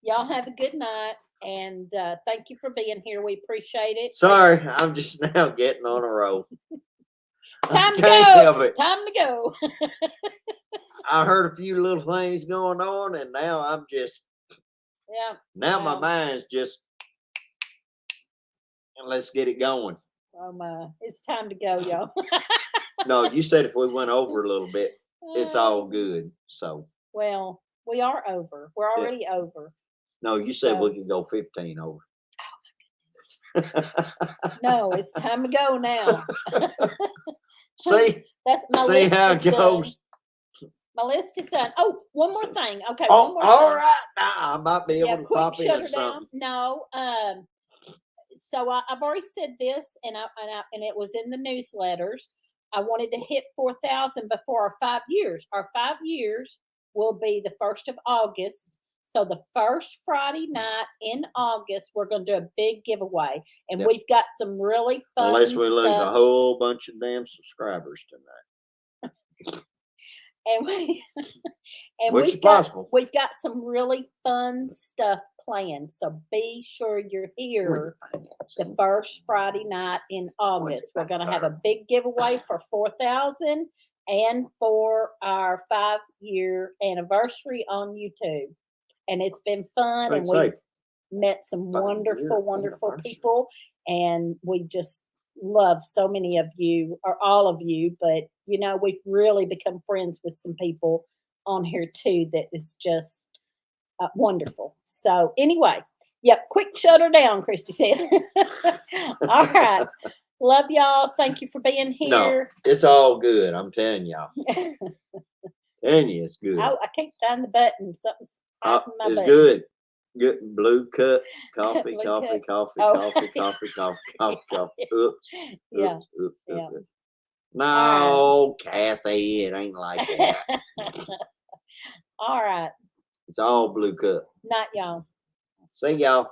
Y'all have a good night. And thank you for being here. We appreciate it. Sorry, I'm just now getting on a roll. Time to go. Time to go. I heard a few little things going on, and now I'm just. Yeah. Now my mind's just. And let's get it going. Oh my! It's time to go, y'all. No, you said if we went over a little bit, it's all good. So. Well, we are over. We're already over. No, you said we can go 15 over. Oh my goodness. No, it's time to go now. See? That's my list. See how it goes. My list is done. Oh, one more thing. Okay. Oh, one more all thing. Right. Now I might be able to pop in something. Down. No. So I've already said this, and it was in the newsletters. I wanted to hit 4,000 before our 5 years. Our 5 years will be the 1st of August. So the first Friday night in August, we're going to do a big giveaway, and we've got some really fun. Unless we lose a whole bunch of damn subscribers tonight. Which is possible. We've got some really fun stuff planned. So be sure you're here the first Friday night in August. We're going to have a big giveaway for 4,000 and for our 5-year anniversary on YouTube. And it's been fun, and we've met some wonderful people, and we just love so many of you, or all of you. But we've really become friends with some people on here too that is just wonderful. So anyway, Yep, quick shut her down, Christy said. All right. Love y'all. Thank you for being here. No, it's all good. I'm telling y'all. Telling you, it's good. I can't find the button. Something's hiding my it's button. good. Good blue cup, coffee, Blue coffee, cup. coffee, Oh. coffee, coffee, coffee, coffee, coffee. Oops. Yeah. Oops, oops, Yeah. oops. No, Kathy, it ain't like that. All right. It's all blue cup. Night, y'all. See y'all.